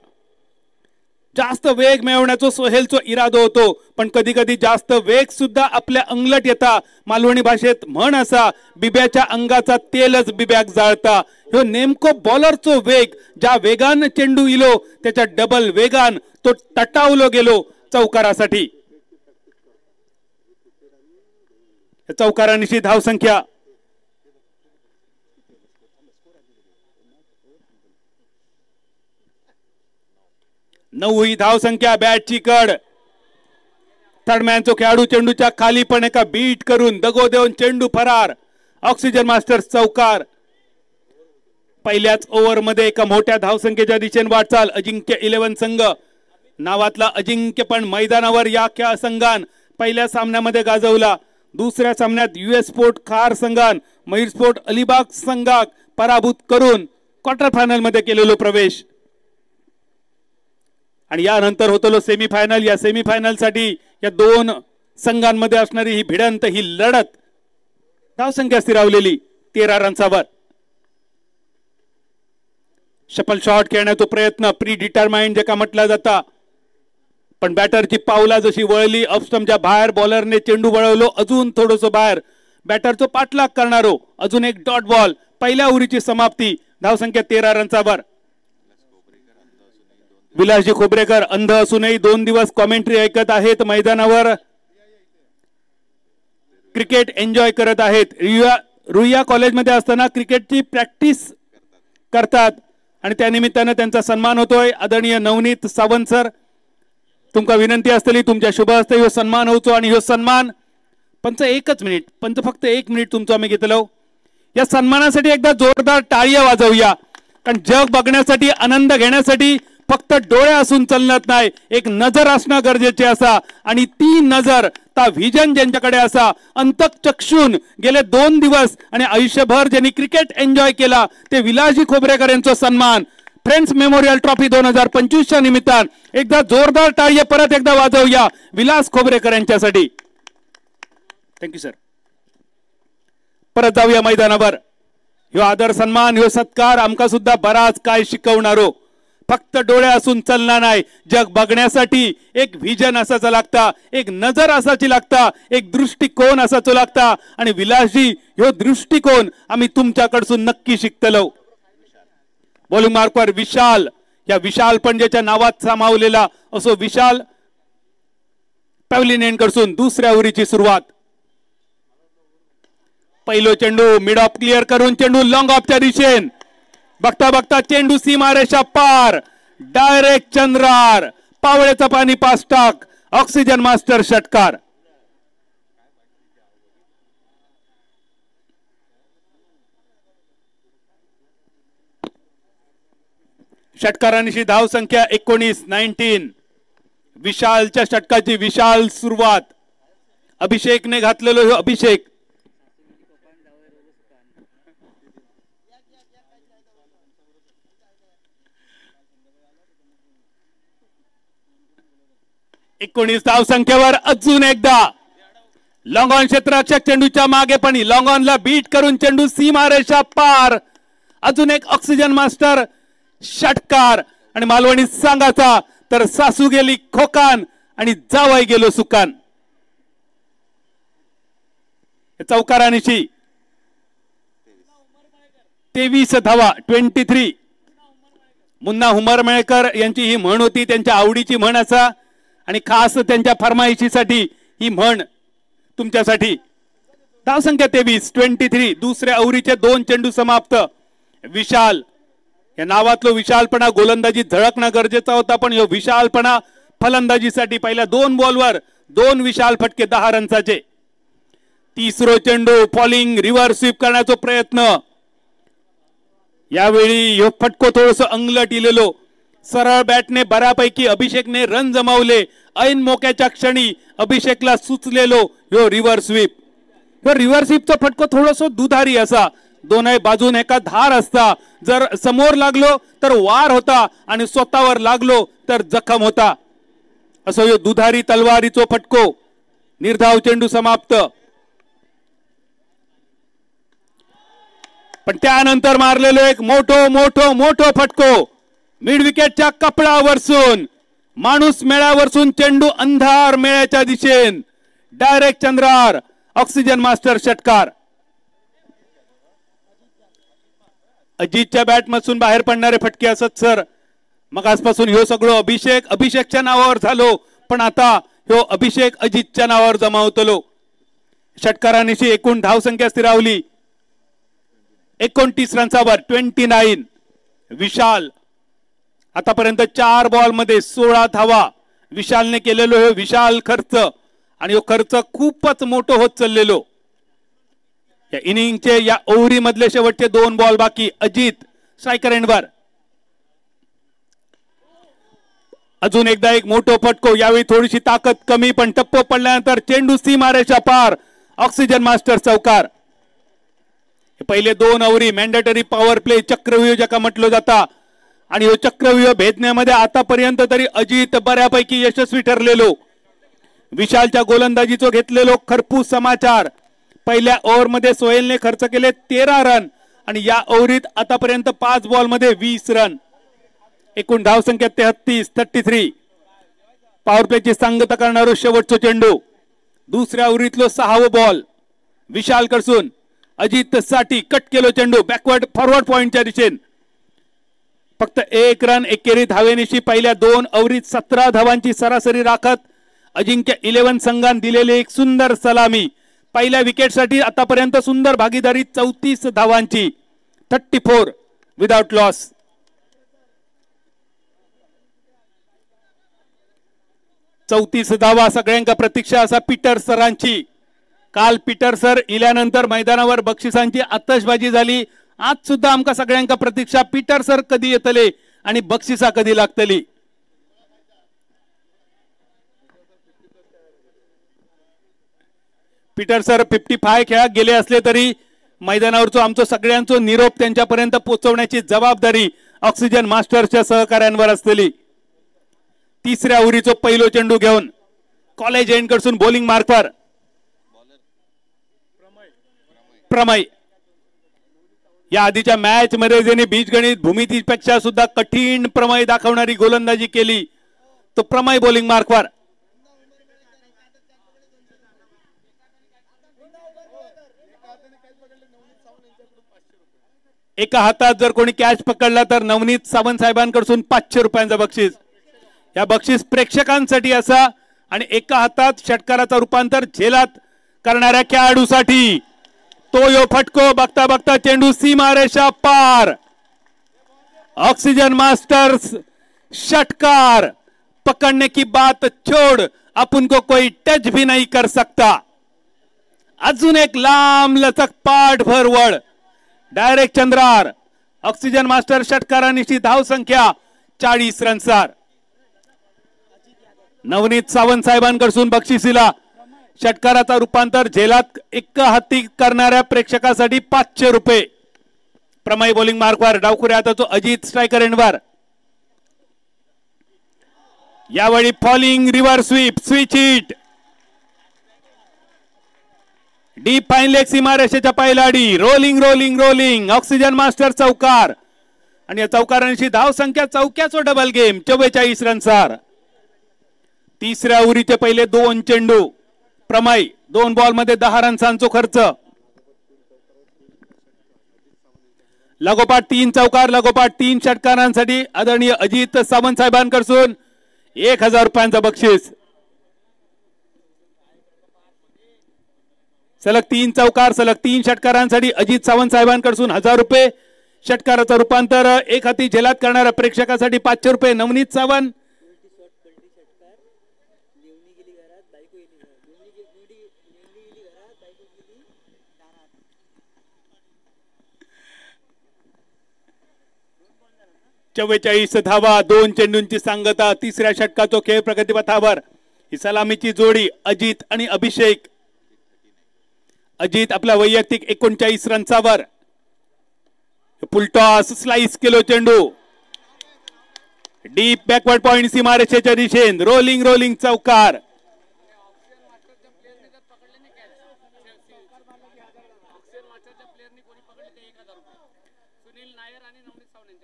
जास्त वेग मिळवण्याचा सोहेलचा इरादो होतो, पण कधी कधी जास्त वेग सुद्धा आपल्या अंगलट येता. मालवणी भाषेत म्हण असा, बिब्याच्या अंगाचा तेलच बिब्याक जाळता. ह्यो नेमको बॉलरचो वेग. ज्या वेगान चेंडू इलो त्याच्या डबल वेगान तो टटावलो गेलो चौकारासाठी. चौकारानिशी धाव संख्या 9 ही धाव संख्या. बॅटची कड. थर्डमॅनचो खेळाडू चेंडूच्या खाली पण एका बीट करून दगो देऊन चेंडू फरार. ऑक्सिजन मास्टर्स चौकार. पहिल्याच ओव्हर मध्ये एका मोठ्या धावसंख्येच्या दिशेने वाटचाल. अजिंक्य 11 संघ नावातला अजिंक्य पण मैदानावर या खेळ संघान पहिल्या सामन्यामध्ये गाजवला. दुसऱ्या सामन्यात US स्पोर्ट खार संघान मयूर स्पोर्ट अलिबाग संघाक पराभूत करून क्वार्टर फायनल मध्ये केलेलो प्रवेश. आणि यानंतर होतलो सेमीफायनल. या सेमीफायनल साठी या 2 संघांमध्ये असणारी ही भिडंत, ही लढत. धावसंख्या स्थिरावलेली 13 रन्सावर. शफल शॉट खेळण्याचा प्रयत्न प्री डिटरमाइंड जे का म्हटला जाता, पण बॅटरची पावला जशी वळली ऑफस्टंपच्या बाहेर बॉलरने चेंडू वळवलो अजून थोडंसं बाहेर. बॅटरचा पाठलाग करणारो अजून एक डॉट बॉल. पहिल्या ओव्हरीची समाप्ती. धावसंख्या 13 रन्सावर. विलासजी खोबरेकर अंध असूनही 2 दिवस कॉमेंट्री ऐकत आहेत. मैदानावर क्रिकेट एन्जॉय करत आहेत. रुईया कॉलेजमध्ये असताना क्रिकेटची प्रॅक्टिस करतात आणि त्या निमित्तानं त्यांचा सन्मान होतोय. आदरणीय नवनीत सावंत सर, तुमका विनंती असतली तुमच्या शुभ हस्ते ह्यो सन्मान होतो. आणि ह्यो सन्मान पंच फक्त 1 मिनिट तुमचं आम्ही घेतलो. या सन्मानासाठी एकदा जोरदार टाळ्या वाजवूया. कारण जग बघण्यासाठी, आनंद घेण्यासाठी फक्त डोळे असून चालत नाही, एक नजर असणं गरजेचे असा. आणि ती नजर, ता व्हिजन ज्यांच्याकडे असा, अंतःचक्षून गेले 2 दिवस आणि आयुष्यभर ज्यांनी क्रिकेट एन्जॉय केला ते विलासजी खोबरेकर यांचा सन्मान फ्रेंड्स मेमोरियल ट्रॉफी 2025 च्या निमित्तान एकदा जोरदार टाळ्या परत एकदा वाजवूया विलास खोबरेकर यांच्यासाठी. Thank you sir. परत जाऊया मैदानावर. ह्यो आदर सन्मान, ह्यो सत्कार आमका सुद्धा बराच काय शिकवणारो. फक्त डोळे असून चालणार नाही, जग बघण्यासाठी एक व्हिजन असाच लागता, एक नजर असाची लागता, एक दृष्टिकोन असाच लागता. आणि विलासजी ह्यो दृष्टिकोन आम्ही तुमच्याकडसून नक्की शिकतलो. बॉलिंग मार्कवर विशाल. या विशाल पंड्याच्या नावात सामावलेला असो विशाल पॅव्हलिन कडसून दुसऱ्या ओव्हरीची सुरुवात. पहिलो चेंडू मिड ऑफ क्लिअर करून चेंडू लॉंग ऑफच्या दिशेने. बघता बघता चेंडू सीमारेषा पार. डायरेक्ट चंद्रार. पावळेचं पाणी पास टाक. ऑक्सिजन मास्टर षटकार. षटकारांची धाव संख्या 19. विशालच्या षटकाची विशाल सुरुवात. अभिषेकने घातलेलो हो अभिषेक. 19 धावसंख्येवर अजून एकदा लॉंग ऑन क्षेत्ररक्षक चेंडूच्या मागे पण लॉंग ऑनला बीट करून चेंडू सीमारेषा पार. अजून एक ऑक्सिजन मास्टर षटकार आणि मालवणी संघाचा तर सासू गेली खोकान आणि जावई गेलो सुकान. चौकारानिशी 23 धावा 23. मुन्ना हुमरमेळकर यांची ही म्हण होती, त्यांच्या आवडीची म्हण असा आणि खास त्यांच्या फरमाईशीसाठी ही म्हण तुमच्यासाठी. धावसंख्या 23. दुसऱ्या ओव्हरीचे 2 चेंडू समाप्त. विशाल या नावातलो विशालपणा गोलंदाजी झळकणं गरजेचा होता, पण यो विशालपणा फलंदाजीसाठी पहिल्या 2 बॉलवर 2 विशाल फटके 10 रनचे. तिसरो चेंडू फॉलिंग रिव्हर्स स्वीप करण्याचा प्रयत्न. यावेळी ह्यो फटको थोडस अंगलट इलेलो. सरळ बॅटने बऱ्यापैकी अभिषेकने रन जमावले. ऐन मोक्याच्या क्षणी अभिषेकला सुचलेलो ह्यो रिव्हर्स स्वीप. ह्यो रिव्हर्स स्वीपचा फटको थोडस दुधारी असा. दोन्ही बाजून एका धार असता. जर समोर लागलो तर वार होता आणि स्वतःवर लागलो तर जखम होता. असो ह्यो दुधारी तलवारीचो फटको. निर्धाव चेंडू समाप्त. पण त्यानंतर मारलेलो एक मोठो फटको मिड विकेटच्या कपडावरसून माणूस मेळ्यावरसून चेंडू अंधार मेळ्याच्या दिशेन डायरेक्ट चंद्रार ऑक्सिजन मास्टर षटकार. अजितच्या बॅट मधून बाहेर पडणारे फटके असत सर. मग आजपासून ह्यो सगळं अभिषेकच्या नावावर झालो, पण आता ह्यो अभिषेक अजितच्या नावावर जमावतलो. षटकारानिशी एकूण धावसंख्या स्थिरावली 29 रन्सावर 29. विशाल आतापर्यंत 4 बॉल मध्ये 16 धावा विशालने केलेलो हे विशाल खर्च आणि खर्च खूपच मोठं होत चाललेलो. या इनिंगचे या ओव्हरी मधले शेवटचे 2 बॉल बाकी. अजित स्ट्रायकर एंडवर. अजून एकदा एक मोठो फटको. यावेळी थोडीशी ताकद कमी, पण टप्प पडल्यानंतर चेंडू सीमारेषा पार. ऑक्सिजन मास्टर चौकार. पहिले 2 ओव्हरी मॅन्डेटरी पॉवर प्ले चक्रव्यूह ज्याका म्हटलं जाता आणि हे चक्रव्यूह भेदण्यामध्ये आतापर्यंत तरी अजित बऱ्यापैकी यशस्वी ठरलेलो. विशालच्या गोलंदाजीचो घेतलेलो खरपूस समाचार. पहिल्या ओव्हर मध्ये सोहेलने खर्च केले 13 रन आणि या ओव्हरीत आतापर्यंत 5 बॉल मध्ये 20 रन. एकूण धावसंख्या 33. पॉवर प्लेची सांगता करणारो शेवटचा चेंडू. दुसऱ्या ओव्हरीतलो 6वा बॉल. विशाल कडसून अजित साठी कट केलो चेंडू बॅकवर्ड फॉरवर्ड पॉइंटच्या दिशेन. फक्त 1 रन एकेरी धावेनिशी पहिल्या 2 ओव्हरीत 17 धावांची सरासरी राखत अजिंक्य 11 संघान दिलेली एक सुंदर सलामी. पहिल्या विकेटसाठी आतापर्यंत सुंदर भागीदारी 34 धावांची 34 विदाउट लॉस. धावा सगळ्यांका प्रतीक्षा असा पीटर सरांची. काल पीटर सर इल्यानंतर मैदानावर बक्षिसांची आतषबाजी झाली. आज सुद्धा आमका सगळ्यांका प्रतीक्षा पीटर सर कधी येतले आणि बक्षिसा कधी लागतली. पीटर सर 55 खेळात गेले असले तरी मैदानावरचो आमचो सगळ्यांचो निरोप त्यांच्यापर्यंत पोहोचवण्याची जबाबदारी ऑक्सिजन मास्टर्सच्या सहकार्यांवर असतली. तिसऱ्या ओव्हरीचो पहिलो चेंडू घेऊन कॉलेज एंड कडसून बॉलिंग मार्कवर प्रमय. या आधीच्या मॅच मध्ये ज्यांनी बीजगणित भूमितीपेक्षा सुद्धा कठीण प्रमय दाखवणारी गोलंदाजी केली तो प्रमय बॉलिंग मार्कवर. एका हातात जर कोणी कॅच पकडला तर नवनीत सावंत साहेबांकडून 500 रुपयांचा बक्षीस. या बक्षीस प्रेक्षकांसाठी असा आणि एका हातात षटकाराचा रूपांतर झेलात करणाऱ्या खेळाडूसाठी. तो यो फटको बघता बघता चेंडू सीमारेषा पार. ऑक्सीजन मास्टर्स षटकार. पकड़ने की बात छोड़, अपन को कोई टच भी नहीं कर सकता. अजून एक लांब लचक पाठ भर वळ. डायरेक्ट चंद्रार. ऑक्सीजन मास्टर षटकारानिशी धाव संख्या 40 रनसार. नवनीत सावंत साहेबांकडून बक्षिसीला षटकाराचा रूपांतर झेलात एका हाती करणाऱ्या प्रेक्षकासाठी 500 रुपये. प्रमय बॉलिंग मार्कवर. डावखुऱ्या हाताचो अजित स्ट्रायकर एंडवर. यावेळी falling reverse sweep switch hit deep fine leg सीमारेषेच्या पायलाडी rolling rolling rolling oxygen master चौकार आणि या चौकारांशी धाव संख्या चौक्याचो डबल गेम 44 रनसार. तिसऱ्या उरीचे पहिले 2 चेंडू प्रमाई 2 बॉल मध्ये 10 रन्सांचा खर्च. लगोपाठ 3 चौकार लगोपाठ 3 षटकारांसाठी आदरणीय अजित सावंत साहेबांकडून 1000 रुपयांचं बक्षीस. सलग 3 चौकार सलग 3 षटकारांसाठी अजित सावंत साहेबांकडून 1000 रुपये. षटकाराचं रूपांतर एक हाती झेलात करणाऱ्या प्रेक्षकासाठी 500 रुपये. नवनीत सावंत चव्वेचाळीस धावा 2 चेंडूंची सांगता. तिसऱ्या षटकाचा खेळ प्रगतीपथावर. ही सलामीची जोडी अजित आणि अभिषेक. अजित आपला वैयक्तिक 39 रन्सावर. फुलटॉस स्लाइस केलो चेंडू डीप बॅकवर्ड पॉइंट सीमारेषेच्या दिशेन रोलिंग रोलिंग चौकार.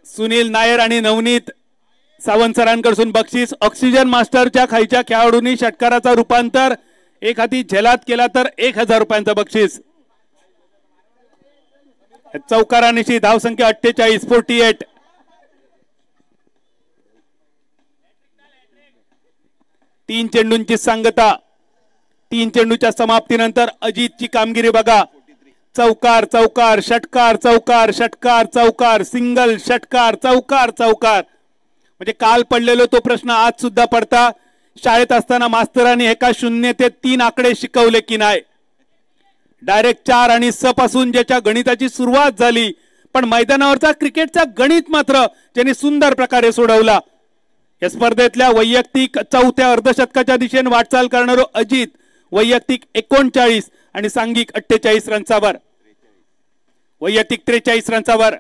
सुनील नायर आणि नवनीत सावंत सरांकडून बक्षीस. ऑक्सिजन मास्टरच्या खाईच्या खेळाडूंनी षटकाराचा रूपांतर एक हाती झेलात केला तर 1000 रुपयांचं बक्षीस. चौकारांशी धावसंख्या 48. तीन चेंडूंची सांगता. 3 चेंडूच्या समाप्तीनंतर अजितची कामगिरी बघा. चौकार चौकार षटकार चौकार षटकार चौकार सिंगल षटकार चौकार चौकार. म्हणजे काल पडलेलो तो प्रश्न आज सुद्धा पडता. शाळेत असताना मास्तरांनी एका 0 ते 3 आकडे शिकवले की नाही. डायरेक्ट 4 आणि 6 पासून ज्याच्या गणिताची सुरुवात झाली पण मैदानावरचा क्रिकेटचा गणित मात्र ज्यांनी सुंदर प्रकारे सोडवला. या स्पर्धेतल्या वैयक्तिक 4थ्या अर्धशतकाच्या दिशेने वाटचाल करणारो अजित वैयक्तिक 39 आणि सांघिक 48 रन्सावर. वैयक्तिक 43 रन्सावर.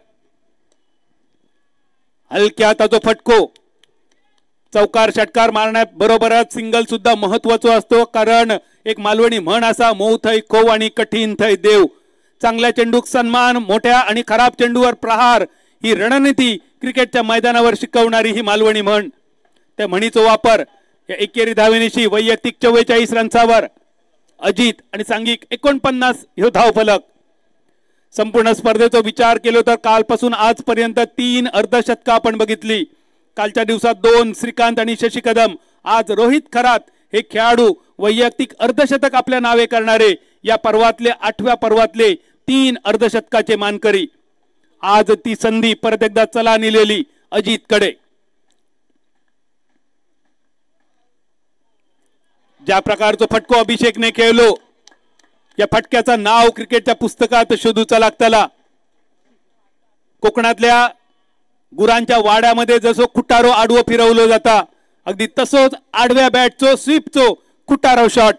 हलक्या हाताचा फटको. चौकार षटकार मारण्याबरोबरच सिंगल सुद्धा महत्वाचा असतो कारण एक मालवणी म्हण असा मऊ थै खो आणि कठीण थै देव. चांगल्या चेंडूक सन्मान मोठ्या आणि खराब चेंडूवर प्रहार ही रणनीती क्रिकेटच्या मैदानावर शिकवणारी ही मालवणी म्हण. त्या म्हणीचा वापर या एकेरी धावेनिशी वैयक्तिक 44 रन्सावर अजित आणि सांघिक 49 हे धावफलक. संपूर्ण स्पर्धेचा विचार केलो तर कालपासून आजपर्यंत 3 अर्धशतका आपण बघितली. कालच्या दिवसात 2 श्रीकांत आणि शशी कदम. आज रोहित खरात हे खेळाडू वैयक्तिक अर्धशतक आपल्या नावे करणारे या पर्वातले 8व्या पर्वातले 3 अर्धशतकाचे मानकरी. आज ती संधी परत एकदा चला निलेली अजितकडे. ज्या प्रकारचा फटको अभिषेकने खेळलो या फटक्याचं नाव क्रिकेटच्या पुस्तकात शोधूचा लागताला. कोकणातल्या गुरांच्या वाड्यामध्ये जसं खुटारो आडवं फिरवलं जाता अगदी तसंच आडव्या बॅटचो स्वीपचो खुटारो शॉट.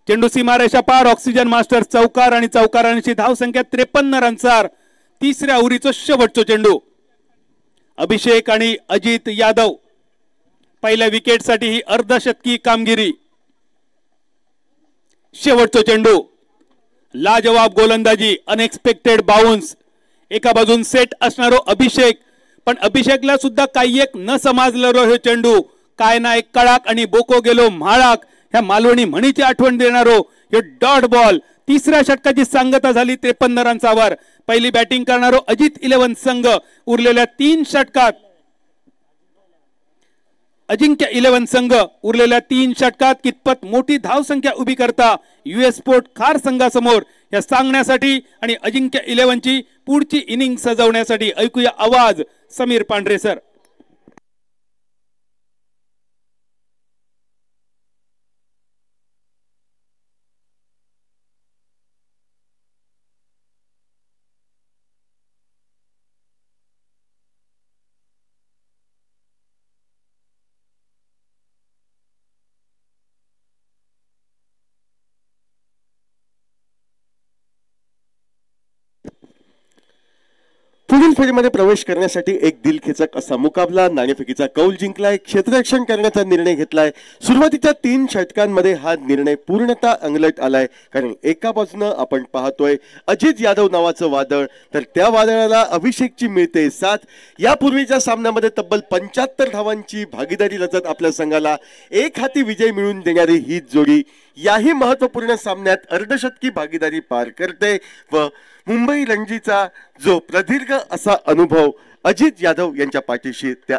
चेंडू सीमारेषा पार. ऑक्सिजन मास्टर चौकार आणि चौकारांशी धावसंख्या 53 रन्सार. तिसऱ्या उरीचो शेवटचो चेंडू. अभिषेक आणि अजित यादव पहिल्या विकेटसाठी ही अर्धशतकी कामगिरी. शेवटचो चेंडू. लाजवाब गोलंदाजी. Unexpected bounce. एका बाजून सेट असणारो अभिषेक पण अभिषेकला सुद्धा काही एक न समजलो हे चेंडू. काय ना एक कळाक आणि बोको गेलो म्हाळाक ह्या मालवणी म्हणीची आठवण देणारो हे डॉट बॉल. तिसऱ्या षटकाची सांगता झाली 53 रन्सावर. पहिली बॅटिंग करणारो अजित 11 संघ. उरलेल्या 3 षटकात अजिंक्य 11 संघ उरलेल्या 3 षटकात कितपत मोठी धावसंख्या उभी करता US स्पोर्ट खार संघासमोर या सांगण्यासाठी आणि अजिंक्य 11 ची पुढची इनिंग सजवण्यासाठी ऐकूया आवाज समीर पांढरे सर. पुढील फेरीमध्ये प्रवेश करण्यासाठी एक दिलखेचक असा मुकाबला. नाणेफेकीचा कौल जिंकलाय, क्षेत्ररक्षण करण्याचा निर्णय घेतलाय. सुरुवातीच्या 3 षटकांमध्ये हा निर्णय पूर्णतः अंगलट आलाय, कारण एका बाजूनं आपण पाहतोय अजित यादव नावाचं वादळ, तर त्या वादळाला अभिषेकची मिळते साथ. यापूर्वीच्या सामन्यामध्ये तब्बल 75 धावांची भागीदारी रचत आपल्या संघाला एक हाती विजय मिळवून देणारी ही जोडी याही महत्वपूर्ण सामन्यात अर्धशतकी भागीदारी पार करते व मुंबई रणजीचा जो प्रदीर्घ असा अनुभव अजित यादव यांच्या पाठीशी, त्या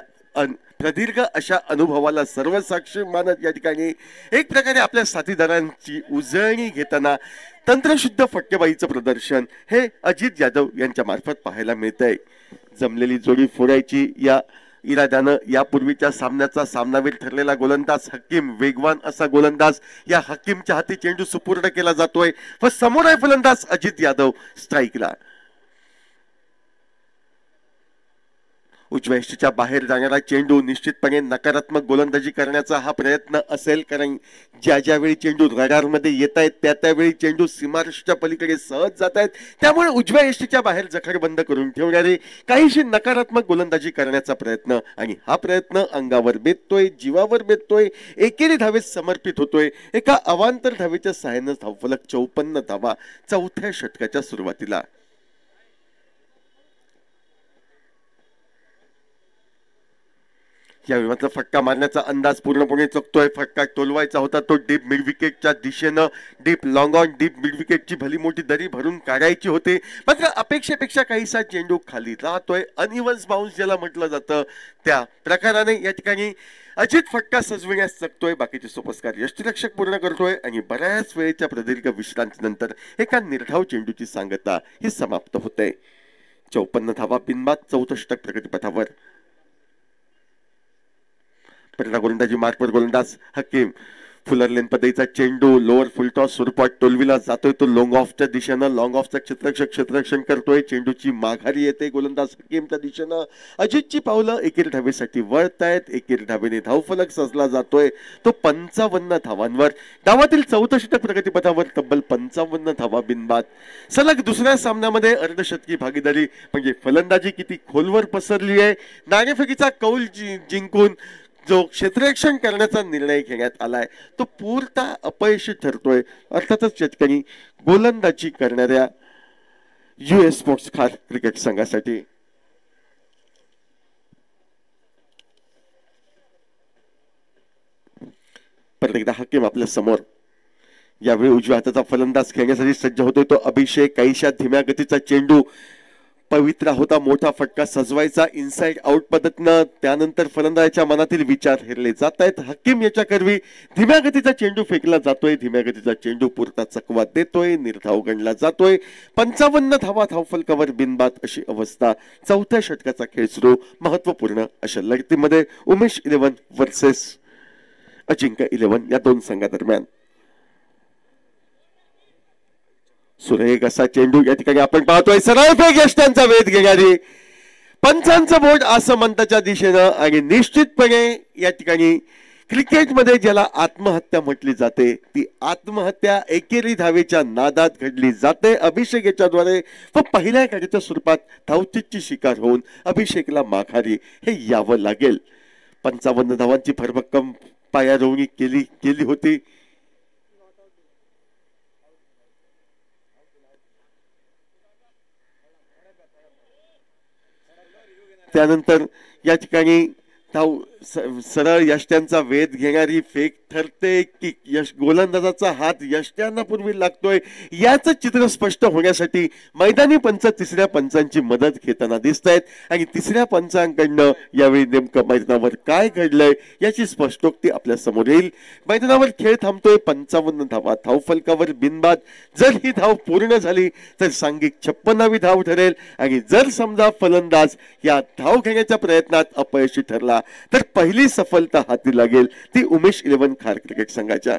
प्रदीर्घ अशा अनुभवाला सर्व साक्षी मानत या ठिकाणी एक प्रकारे आपल्या साथीदारांची उजळणी घेताना तंत्रशुद्ध फटकेबाजीचं प्रदर्शन हे अजित यादव यांच्या मार्फत पाहायला मिळतंय. जमलेली जोडी फोडायची या इराद्यानं यापूर्वीच्या सामन्याचा सामनावीर ठरलेला गोलंदाज हकीम, वेगवान असा गोलंदाज, या हकीमच्या हाती चेंडू सुपूर्द केला जातोय व समोर आहे फलंदाज अजित यादव स्ट्राईकला. उजव्या यष्टीच्या बाहेर जाणारा चेंडू निश्चितपणे नकारात्मक गोलंदाजी करण्याचा हा प्रयत्न असेल, कारण ज्यावेळी चेंडू रडारमध्ये येत आहेत त्यावेळी चेंडू सीमारेषेच्या पलीकडे सहज जात आहेत, त्यामुळे उजव्या यष्टीच्या बाहेर जखर बंद करून ठेवणारे काहीशी नकारात्मक गोलंदाजी करण्याचा प्रयत्न, आणि हा प्रयत्न अंगावर बेततोय, जीवावर बेततोय, एकेरी धावेस समर्पित होतोय. एका अवांतर धावेच्या सहाय्यानं धावफलक 54 धावा चौथ्या षटकाच्या सुरुवातीला. यावेळी मात्र फटका मारण्याचा अंदाज पूर्णपणे चुकतोय. फटका टोलवायचा होता तो डीप मिड विकेटच्या दिशेनं, deep long on deep mid विकेटची भली मोठी दरी भरून काढायची होती, मात्र अपेक्षेपेक्षा काहीसा चेंडू खाली राहतोय. अनइव्हन बाउन्स ज्याला म्हटलं जातं त्या प्रकाराने या ठिकाणी अजित फटका सजविण्यास चकतोय. बाकीचे सोपस्कार यष्टीरक्षक पूर्ण करतोय आणि बऱ्याच वेळेच्या प्रदीर्घ विश्रांतीनंतर एका निर्धाव चेंडूची सांगता ही समाप्त होते. 54 धावा बिनबाद, चौथं षटक प्रगतीपथावर. गोलंदाजी मार्कवर गोलंदाज हकीम, फुलर लेन पद्धतीचा चेंडू लोअर फुलटॉस स्वरूपात टोलविला जातोय. तो लॉंग ऑफच्या दिशेनं, लॉंग ऑफचा क्षेत्ररक्षण करतोय. चेंडूची माघारी येते गोलंदाज हकीमच्या दिशेनं. अजितची पावलं एकेरी धावेसाठी वळतायत. एकेरी धावेने धावफलक सजला जातोय तो 55 धावांवर. डावातील चौथं षटक प्रगतीपथावर, तब्बल 55 धावा बिनबाद. सलग दुसऱ्या सामन्यामध्ये अर्धशतकी भागीदारी म्हणजे फलंदाजी किती खोलवर पसरली आहे. नाणेफेकीचा कौल जिंकून जो क्षेत्ररक्षण करण्याचा निर्णय घेण्यात आलाय तो पूर्णतः अपयशी ठरतोय. अर्थातच या ठिकाणी गोलंदाजी करणाऱ्या US स्पोर्ट्स कार क्रिकेट संघासाठी. परत एकदा हकीम आपल्या समोर. यावेळी उजव्या हाताचा फलंदाज खेळण्यासाठी सज्ज होतोय तो अभिषेक. काहीशा धीम्या गतीचा चेंडू पवित्रा होता, मोठा फटका सजवायचा इनसाइड आउट पद्धतीनं. त्यानंतर फलंदाजाच्या मनातील विचार हेरले जात आहेत. हकीम याच्या करवी धीम्या गतीचा चेंडू फेकला जातोय. धीम्या गतीचा चेंडू पुरता चकवा देतोय, निर्धाव गणला जातोय. 55 धावा धावफलकावर बिनबाद अशी अवस्था. चौथ्या षटकाचा खेळ सुरू. महत्वपूर्ण अशा लढतीमध्ये उमेश 11 वर्सेस अजिंक्य 11 या दोन संघादरम्यान. सुरेख असा चेंडू या ठिकाणी आपण पाहतोय. सरळ फेक यष्ट्यांचा वेध घेणारी, पंचांचं बोट आसमंताच्या दिशेनं. आणि निश्चितपणे या ठिकाणी क्रिकेटमध्ये ज्याला आत्महत्या म्हटली जाते ती आत्महत्या एकेरी धावेच्या नादात घडली जाते. अभिषेक याच्याद्वारे व पहिल्या खेळाच्या स्वरूपात धावचीची शिकार होऊन अभिषेकला माघारी हे यावं लागेल. 55 धावांची भरभक्कम पायारोवणी केली होती. त्यानंतर या ठिकाणी धाव सरळ यष्ट्यांचा वेध घेणारी फेक ठरते की गोलंदाजाचा हात यष्ट्यांना पूर्वी लागतोय. याचं चित्र स्पष्ट होण्यासाठी मैदानी पंच तिसऱ्या पंचांची मदत घेताना दिसत आहेत. आणि तिसऱ्या पंचांकडनं यावेळी नेमकं मैदानावर काय घडलंय याची स्पष्टोक्ती आपल्या समोर येईल. मैदानावर खेळ थांबतोय. 55 धावा धावफलकावर बिनबाद. जर ही धाव पूर्ण झाली तर सांघिक 56वी धाव ठरेल. आणि जर समजा फलंदाज या धाव घेण्याच्या प्रयत्नात अपयशी ठरला तर पहिली सफलता हाती लागेल ती उमेश 11 खार क्रिकेट संघाच्या.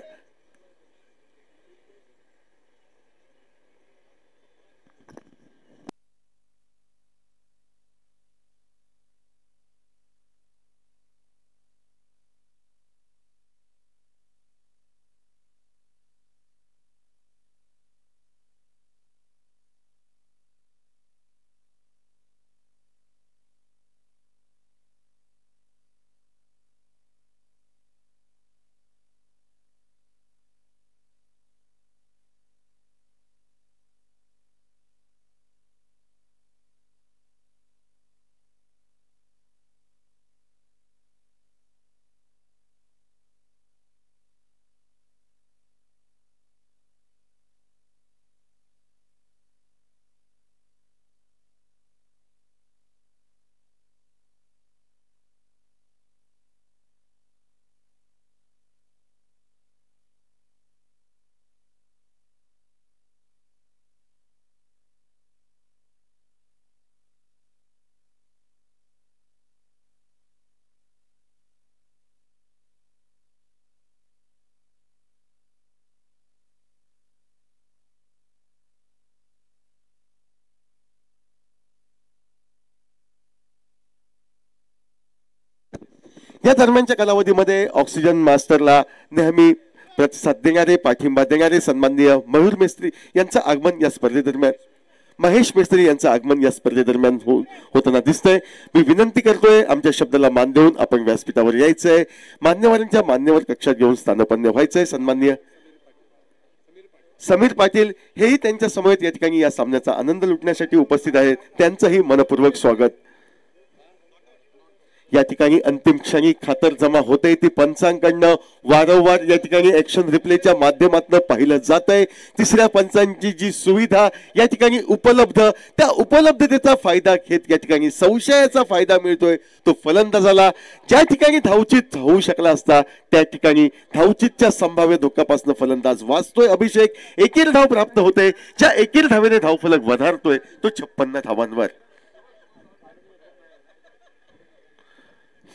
या दरम्यानच्या कालावधीमध्ये ऑक्सिजन मास्टरला नेहमी प्रतिसाद देणारे, पाठिंबा देणारे सन्माननीय मयूर मेस्त्री यांचं आगमन या स्पर्धेदरम्यान, महेश मेस्त्री यांचं आगमन या स्पर्धेदरम्यान होताना दिसतंय. मी विनंती करतोय आमच्या शब्दाला मान देऊन आपण व्यासपीठावर यायचंय, मान्यवरांच्या मान्यवर कक्षात घेऊन स्थानपन्न व्हायचंय. सन्माननीय समीर पाटील हेही त्यांच्या समवेत या ठिकाणी या सामन्याचा आनंद लुटण्यासाठी उपस्थित आहेत. त्यांचंही मनपूर्वक स्वागत. या ठिकाणी अंतिम क्षणी खातर जमा होते ती पंचांकडनं वारंवार या ठिकाणी ऍक्शन रिप्लेच्या माध्यमातून पाहिलं जात आहे. तिसऱ्या पंचांची जी सुविधा या ठिकाणी उपलब्ध, त्या उपलब्धतेचा फायदा घेत या ठिकाणी संशयाचा फायदा मिळतोय तो फलंदाजाला. ज्या ठिकाणी धावचित होऊ शकला असता त्या ठिकाणी धावचितच्या संभाव्य धोक्यापासून फलंदाज वाचतोय. अभिषेक एकेरी धाव प्राप्त होते. ज्या एकेरी धावेने धावफलक वधारतोय तो 56 धावांवर.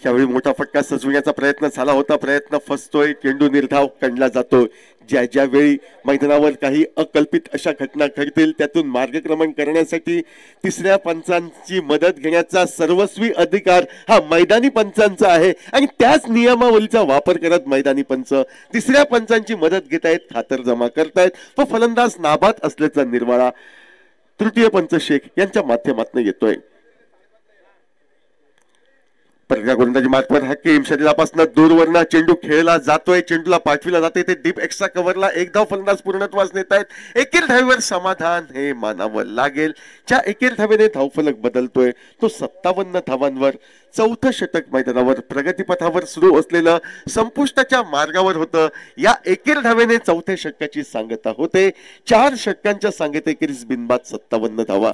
त्यावेळी मोठा फटका सजविण्याचा प्रयत्न झाला होता, प्रयत्न फसतोय, चेंडू निर्धाव काढला जातोय. ज्या वेळी मैदानावर काही अकल्पित अशा घटना घडतील त्यातून मार्गक्रमण करण्यासाठी तिसऱ्या पंचांची मदत घेण्याचा सर्वस्वी अधिकार हा मैदानी पंचांचा आहे आणि त्याच नियमावलीचा वापर करत मैदानी पंच तिसऱ्या पंचांची मदत घेत आहेत, खातर जमा करतायत व फलंदाज नाबाद असल्याचा निर्वाळा तृतीय पंच शेख यांच्या माध्यमातून येतोय. पहिल्या गोलंदाजी मार्कवर हकीम शरीरापासून दूरवरनं चेंडू खेळला जातोय, चेंडूला पाठविला जाते ते डीप एक्स्ट्रा कव्हरला. एक धाव फलंदाज पूर्णत्वास नेत आहेत. एकेरी धावेवर समाधान हे मानावं लागेल. ज्या एकेरी धावेने धावफलक बदलतोय तो 57 धावांवर. चौथं षटक मैदानावर प्रगतीपथावर सुरू असलेलं संपुष्टाच्या मार्गावर होतं. या एकेरी धावेने चौथ्या षटकाची सांगता होते. 4 षटकांच्या सांगतेखेरीज बिनबाद 57 धावा.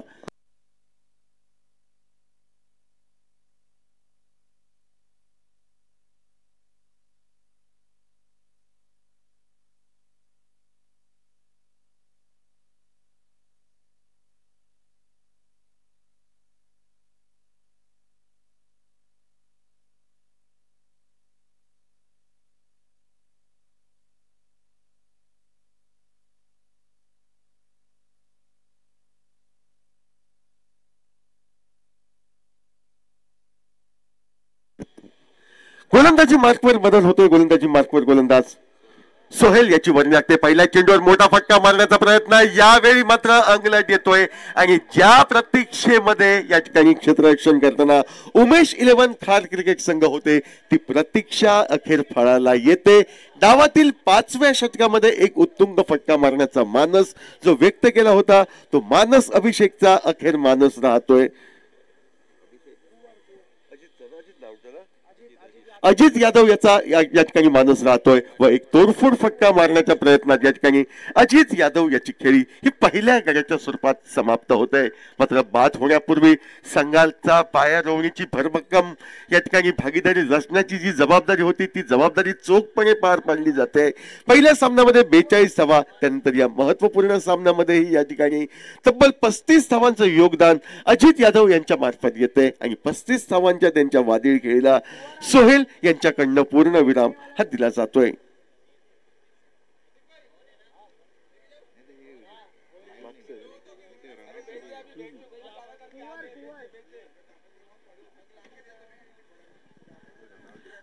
गोलंदाजी मार्कवर बदल होतोय. गोलंदाजी मार्कवर गोलंदाज सोहेल याची वर्णी लागते. पहिल्या चेंडूवर मोठा फटका मारण्याचा प्रयत्न, यावेळी मात्र अंगलट येतोय आणि ज्या प्रतीक्षेमध्ये या ठिकाणी क्षेत्ररक्षण करताना उमेश 11 खार क्रिकेट संघ होते ती प्रतीक्षा अखेर फळाला येते. डावातील 5व्या षटकामध्ये एक उत्तुंग फटका मारण्याचा मानस जो व्यक्त केला होता तो मानस अभिषेकचा अखेर मानस राहतोय. अजित यादव याचा या ठिकाणी मानस राहतोय व एक तोडफोड फटका मारण्याच्या प्रयत्नात या ठिकाणी अजित यादव याची खेळी ही पहिल्या गड्याच्या स्वरूपात समाप्त होते. मात्र बाद होण्यापूर्वी संघाचा पाया रोवणीची भरभक्कम या ठिकाणी भागीदारी रचण्याची जी जबाबदारी होती ती जबाबदारी चोखपणे पार पाडली जाते. पहिल्या सामन्यामध्ये 42 धावा, त्यानंतर या महत्वपूर्ण सामन्यामध्येही या ठिकाणी तब्बल 35 धावांचं योगदान अजित यादव यांच्या मार्फत येते आणि 35 धावांच्या त्यांच्या वादळी खेळीला सोहेल यांच्याकडनं पूर्ण विराम हा दिला जातोय.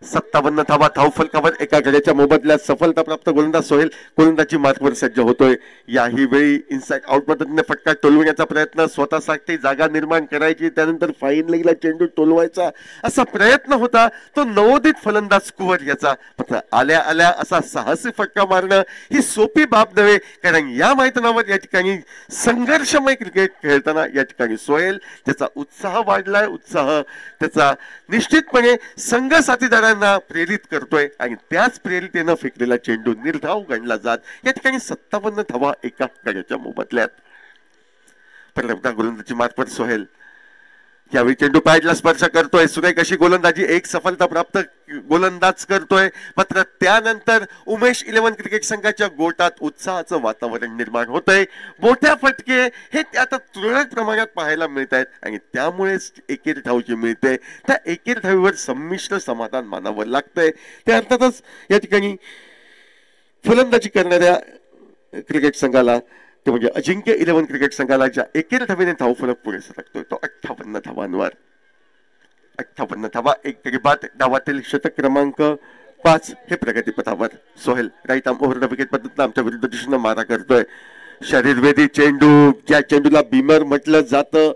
सत्तावन्न धावा धावफलकावर एका गड्याच्या मोबदल्यात सफलता प्राप्त गोलंदाज सोहेल गोलंदाजी मार्कवर सज्ज होतोय. याही वेळी इनसाइड आउट पद्धतीने फटका टोलवण्याचा प्रयत्न, स्वतःसाठी जागा निर्माण करायची, त्यानंतर फाईन लेगला चेंडू टोलवायचा असा प्रयत्न होता तो नवोदित फलंदाज कुवर याचा. मात्र आल्या आल्या असा साहसी फटका मारणं ही सोपी बाब नव्हे, कारण या मैदानावर या ठिकाणी संघर्षमय क्रिकेट खेळताना या ठिकाणी सोहेल त्याचा उत्साह वाढलाय. उत्साह त्याचा निश्चितपणे संघ साथीदारांना प्रेरित करतोय आणि त्याच प्रेरितेनं फेकलेला चेंडू निर्धाव गणला जात. या ठिकाणी 57 धावा एका गड्याच्या मोबदल्यात. पहिल्यांदा गोलंदाजी मार्फत सोहेल यावेळी चेंडू पॅडला स्पर्श करतोय. सुरेख अशी गोलंदाजी, एक सफलता प्राप्त गोलंदाज करतोय. मात्र त्यानंतर उमेश 11 क्रिकेट संघाच्या गोटात उत्साहाचं वातावरण निर्माण होतंय. मोठ्या फटके हे आता तुरळक प्रमाणात पाहायला मिळत आहेत आणि त्यामुळेच एकेरी धाव जी मिळते त्या एकेरी धावीवर संमिश्र समाधान मानावं लागतंय. त्या अर्थातच या ठिकाणी फलंदाजी करणाऱ्या क्रिकेट संघाला ते म्हणजे अजिंक्य 11 क्रिकेट संघाला ज्या एकेरी धावेने धावफलक पुढे सरकतोय तो 58 धावांवर. 58 धावा, एक तरी बाद. डावातील षटक क्रमांक 5 हे प्रगतीपथावर. Sohail right arm over the wicket पद्धतीनं आमच्या विरुद्ध दिशेनं मारा करतोय. शरीरवेदी चेंडू, ज्या चेंडूला बीमर म्हटलं जातं,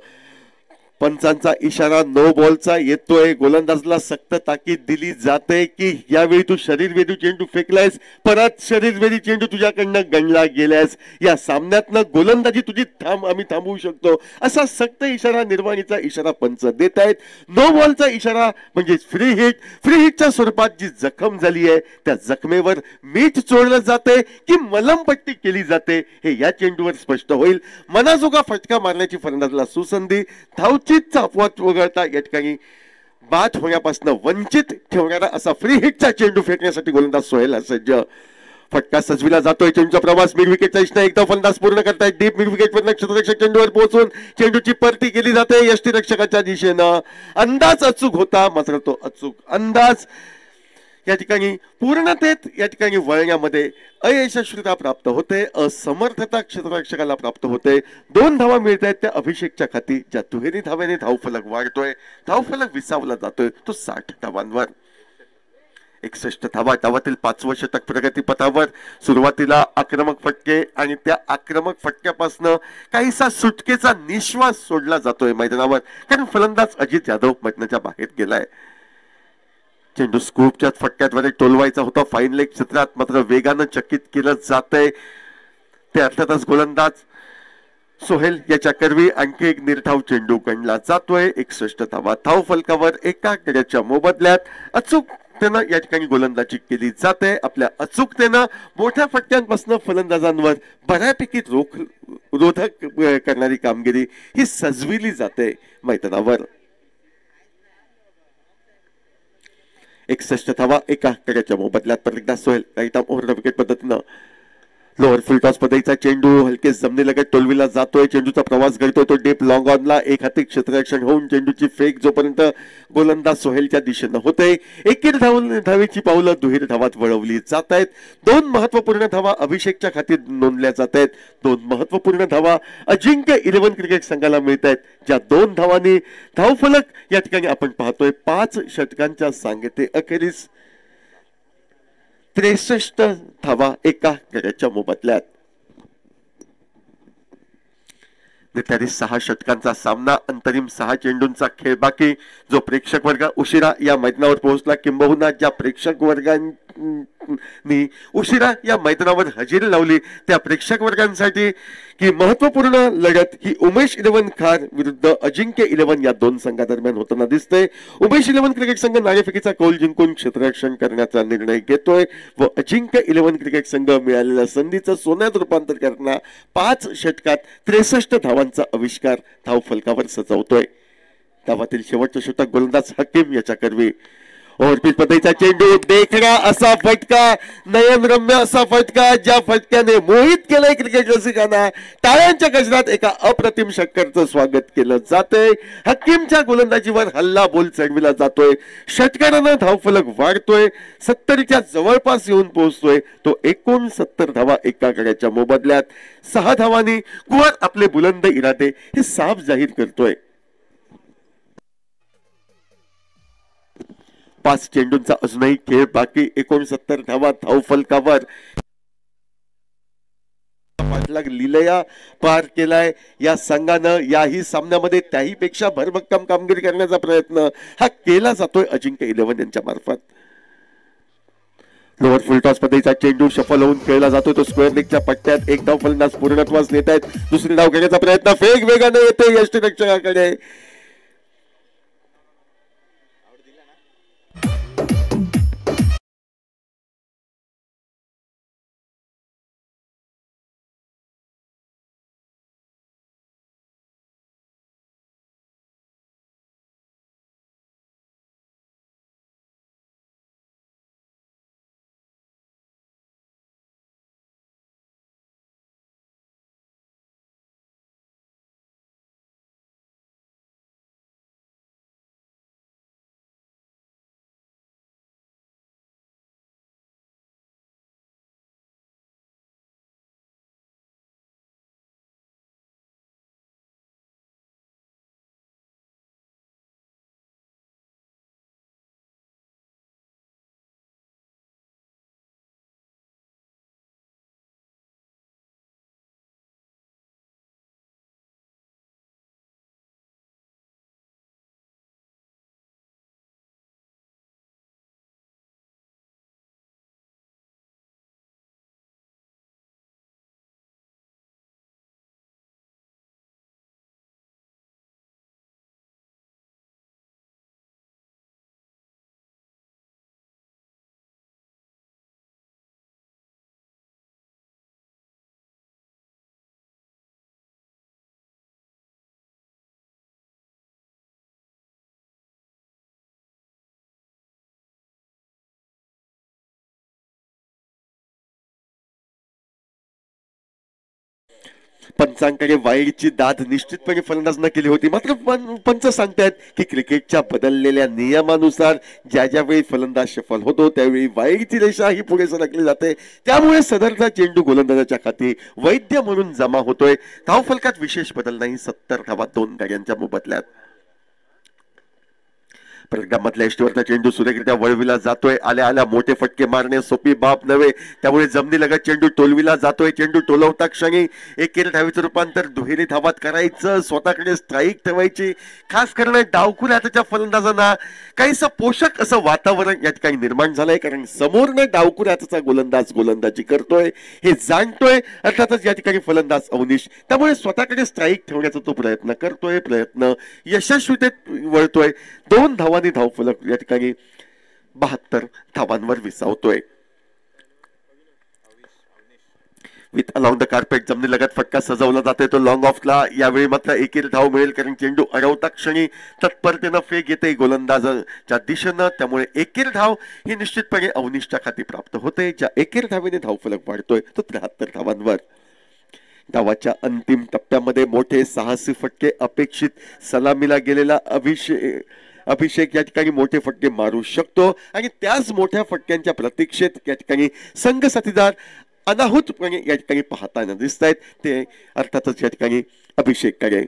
पंचांचा इशारा नो बॉलचा येतोय. गोलंदाजला सक्त ताकीद दिली जाते की यावेळी तू शरीरवेदी चेंडू फेकलायस, परत शरीरवेदी चेंडू तुझ्याकडनं गणला गेल्यास या सामन्यातनं गोलंदाजी तुझी आम्ही थांबवू शकतो, असा सक्त इशारा, निर्वाणीचा इशारा पंच देत आहेत. नो बॉलचा इशारा म्हणजे फ्री हिट. फ्री हिटच्या स्वरूपात जी जखम झाली आहे त्या जखमेवर मीठ चोळलं जाते की मलमपट्टी केली जाते हे या चेंडूवर स्पष्ट होईल. मनाजोगा फटका मारण्याची फलंदाजला सुसंधी. धावची अपवाद वगळता या ठिकाणी बाद होण्यापासून वंचित ठेवणारा असा फ्री हिटचा चेंडू फेकण्यासाठी गोलंदाज सोहेल सज्ज. फटका सजविला जातोय. चेंडूचा प्रवास मिड विकेटचा इष्ट एकदा फलंदाज पूर्ण करतायत. डीप मिड विकेट मधून क्षेत्ररक्षक चेंडूवर पोहोचून चेंडूची परती केली जाते यष्टीरक्षकाच्या दिशेनं. अंदाज अचूक होता, मात्र तो अचूक अंदाज या ठिकाणी पूर्णतेत या ठिकाणी वळण्यामध्ये अयशस्वीता प्राप्त होते, असमर्थता क्षेत्ररक्षकाला प्राप्त होते. 2 धावा मिळत आहेत त्या अभिषेकच्या खाती, ज्या दुहेरी धाव्याने धावफलक वाढतोय. धावफलक विसावला जातोय तो 60 धावांवर. 61 धावा. डावातील 5वं षटक प्रगतीपथावर. सुरुवातीला आक्रमक फटके आणि त्या आक्रमक फटक्यापासून काहीसा सुटकेचा निश्वास सोडला जातोय मैदानावर, कारण फलंदाज अजित यादव मैदानाच्या बाहेर गेलाय. चेंडू स्कूपच्या फटक्याद्वारे टोलवायचा होता फाईन लेग क्षेत्रात, मात्र वेगानं चकित केलं जातंय. ते अर्थातच गोलंदाज सोहेल याच्या करवी आणखी एक निर्धाव चेंडू गणला जातोय. 61 धावा. धाव फलकावर एका गड्याच्या मोबदल्यात अचूकतेनं या ठिकाणी गोलंदाजी केली जाते. आपल्या अचूकतेनं मोठ्या फटक्यांपासून फलंदाजांवर बऱ्यापैकी रोधक करणारी कामगिरी ही सजविली जाते मैदानावर. 61 धावा एका गड्याच्या मोबदल्यात. परत Sohail right arm over the wicket पद्धतीनं लोअर फुल टॉस पद्धतीचा चेंडू हलकेच जमिनीलगत टोलविला जातोय. चेंडूचा प्रवास घडतोय तो डीप लॉंग ऑनला. एक हाती क्षेत्ररक्षण होऊन चेंडूची फेक जोपर्यंत गोलंदाज सोहेलच्या दिशेनं होते. एकेर धावेची पावलं दुहेरी धावात वळवली जात आहेत. 2 महत्वपूर्ण धावा अभिषेकच्या खात्यात नोंदल्या जात आहेत. 2 महत्वपूर्ण धावा अजिंक्य 11 क्रिकेट संघाला मिळत आहेत, ज्या 2 धावांनी धावफलक या ठिकाणी आपण पाहतोय 5 षटकांच्या सांगते अखेरीस 63 धावा एका गड्याच्या मोबदल्यात. तरी 6 षटकांचा सामना, अंतरिम 6 चेंडूंचा खेळ बाकी. जो प्रेक्षक वर्ग उशिरा या मैदानावर पोहोचला, किंबहुना ज्या प्रेक्षक वर्गांनी उशिरा या मैदानावर हजेरी लावली, त्या प्रेक्षक वर्गांसाठी की महत्वपूर्ण लढत ही उमेश 11 खार विरुद्ध अजिंक्य 11 या 2 संघादरम्यान होताना दिसते. उमेश 11 क्रिकेट संघ नाणेफेकीचा कौल जिंकून क्षेत्ररक्षण करण्याचा निर्णय घेतोय व अजिंक्य 11 क्रिकेट संघ मिळालेल्या संधीचं सोन्यात रूपांतर करताना 5 षटकात 63 धावांचा आविष्कार धावफलकावर सजवतोय. धावातील शेवटचं षटक गोलंदाज हकीम याच्या करवी. ओव्हरपिच पद्धतीचा चेंडू, देखणा असा फटका, नयनरम्य असा फटका, ज्या फटक्याने मोहित केलंय क्रिकेट रसिकांना. टाळ्यांच्या गजरात एका अप्रतिम षटकाचं स्वागत केलं जातंय. हकीमच्या गोलंदाजीवर हल्ला बोल चढविला जातोय. षटकारानं धावफलक वाढतोय, 70च्या जवळपास येऊन पोहोचतोय. तो 69 धावा एका गड्याच्या मोबदल्यात. 6 धावांनी कुवर आपले बुलंद इरादे हे साफ जाहीर करतोय. 5 चेंडूंचा अजूनही खेळ बाकी. 69 धावा धावफलकावर. पाठलाग लिलया पार केलाय या संघानं. याही सामन्यामध्ये त्याही पेक्षा भरभक्कम कामगिरी करण्याचा प्रयत्न हा केला जातोय अजिंक्य 11 यांच्या मार्फत. लोअर फुल टॉस पद्धतीचा चेंडू शफल होऊन खेळला जातोय. तो स्क्वेअर लेगच्या पट्ट्यात एक धाव फलंदाज पूर्णत्वास नेत आहेत. दुसरी धाव घेण्याचा प्रयत्न फेक वेगाने येते यष्टीरक्षकाकडे. पंचांकडे वाईडची दाद निश्चितपणे फलंदाजनं केली होती, मात्र पंच सांगतायत की क्रिकेटच्या बदललेल्या नियमानुसार ज्या ज्या वेळी फलंदाज सफल होतो त्यावेळी वाईडची रेषा ही पुढे सरकली जाते, त्यामुळे सदरचा चेंडू गोलंदाजाच्या खाती वैद्य म्हणून जमा होतोय. धावफलकात विशेष बदल नाही, 70 धावा 2 गाड्यांच्या मोबदल्यात. मधल्या इष्टीवरचा चेंडू सुरेखरित्या वळविला जातोय. आल्या आल्या मोठे फटके मारणे सोपी बाब नव्हे, त्यामुळे जमिनीलगत चेंडू टोलविला जातोय. चेंडू टोलवता क्षणी एकेरी धावेचं रूपांतर दुहेरी धावात करायचं, स्वतःकडे स्ट्राईक ठेवायची. खास करून डावखुऱ्या हाताच्या फलंदाजांना काहीसं पोषक असं वातावरण या ठिकाणी निर्माण झालंय, कारण समोरनं डावखुऱ्या हाताचा गोलंदाज गोलंदाजी करतोय हे जाणतोय. अर्थातच या ठिकाणी फलंदाज अवनीश, त्यामुळे स्वतःकडे स्ट्राईक ठेवण्याचा तो प्रयत्न करतोय. प्रयत्न यशस्वीतेत वळतोय. 2 धावांनी धावफलक या ठिकाणी 72 धावांवर विसावतोय. विथ अलॉंग द कार्पेट जमिनीलगत फटका सजवला जातोय तो लॉंग ऑफला. यावेळी मात्र एकेरी धाव मिळेल, कारण चेंडू अडवता क्षणी तत्परतेनं फेक येते गोलंदाजाच्या दिशेनं, त्यामुळे एकेरी धाव ही निश्चितपणे अवनिष्ठा खाती प्राप्त होते. ज्या एकेरी धावेने धावफलक वाढतोय तो 73 धावांवर. डावाच्या अंतिम टप्प्यामध्ये मोठे साहसी फटके अपेक्षित. सलामीला गेलेला अभिषेक या ठिकाणी मोठे फटके मारू शकतो, आणि त्याच मोठ्या फटक्यांच्या प्रतीक्षेत या ठिकाणी संघ साथीदार अनाहूतपणे या ठिकाणी पाहताना दिसत आहेत. ते अर्थातच या ठिकाणी अभिषेककडे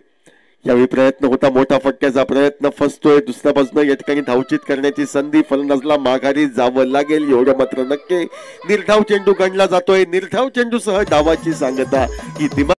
यावेळी प्रयत्न होता, मोठा फटक्याचा प्रयत्न फसतोय. दुसऱ्या बाजूने या ठिकाणी धावचित करण्याची संधी, फलंदाजला माघारी जावं लागेल एवढं मात्र नक्की. निर्धाव चेंडू गणला जातोय. निर्धाव चेंडूसह डावाची सांगता ही दिमाग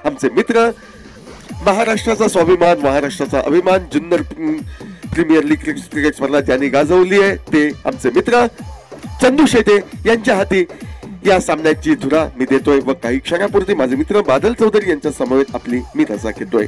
आमचे मित्र, महाराष्ट्राचा स्वाभिमान, महाराष्ट्राचा अभिमान, जुन्नर प्रीमियर लीग क्रिकेट स्पर्धा ज्यांनी गाजवली आहे ते आमचे मित्र चंदू शेटे यांच्या हाती या सामन्याची धुरा मी देतोय. व काही क्षणापुरती माझे मित्र बादल चौधरी यांच्या समवेत आपली मी रजा घेतोय.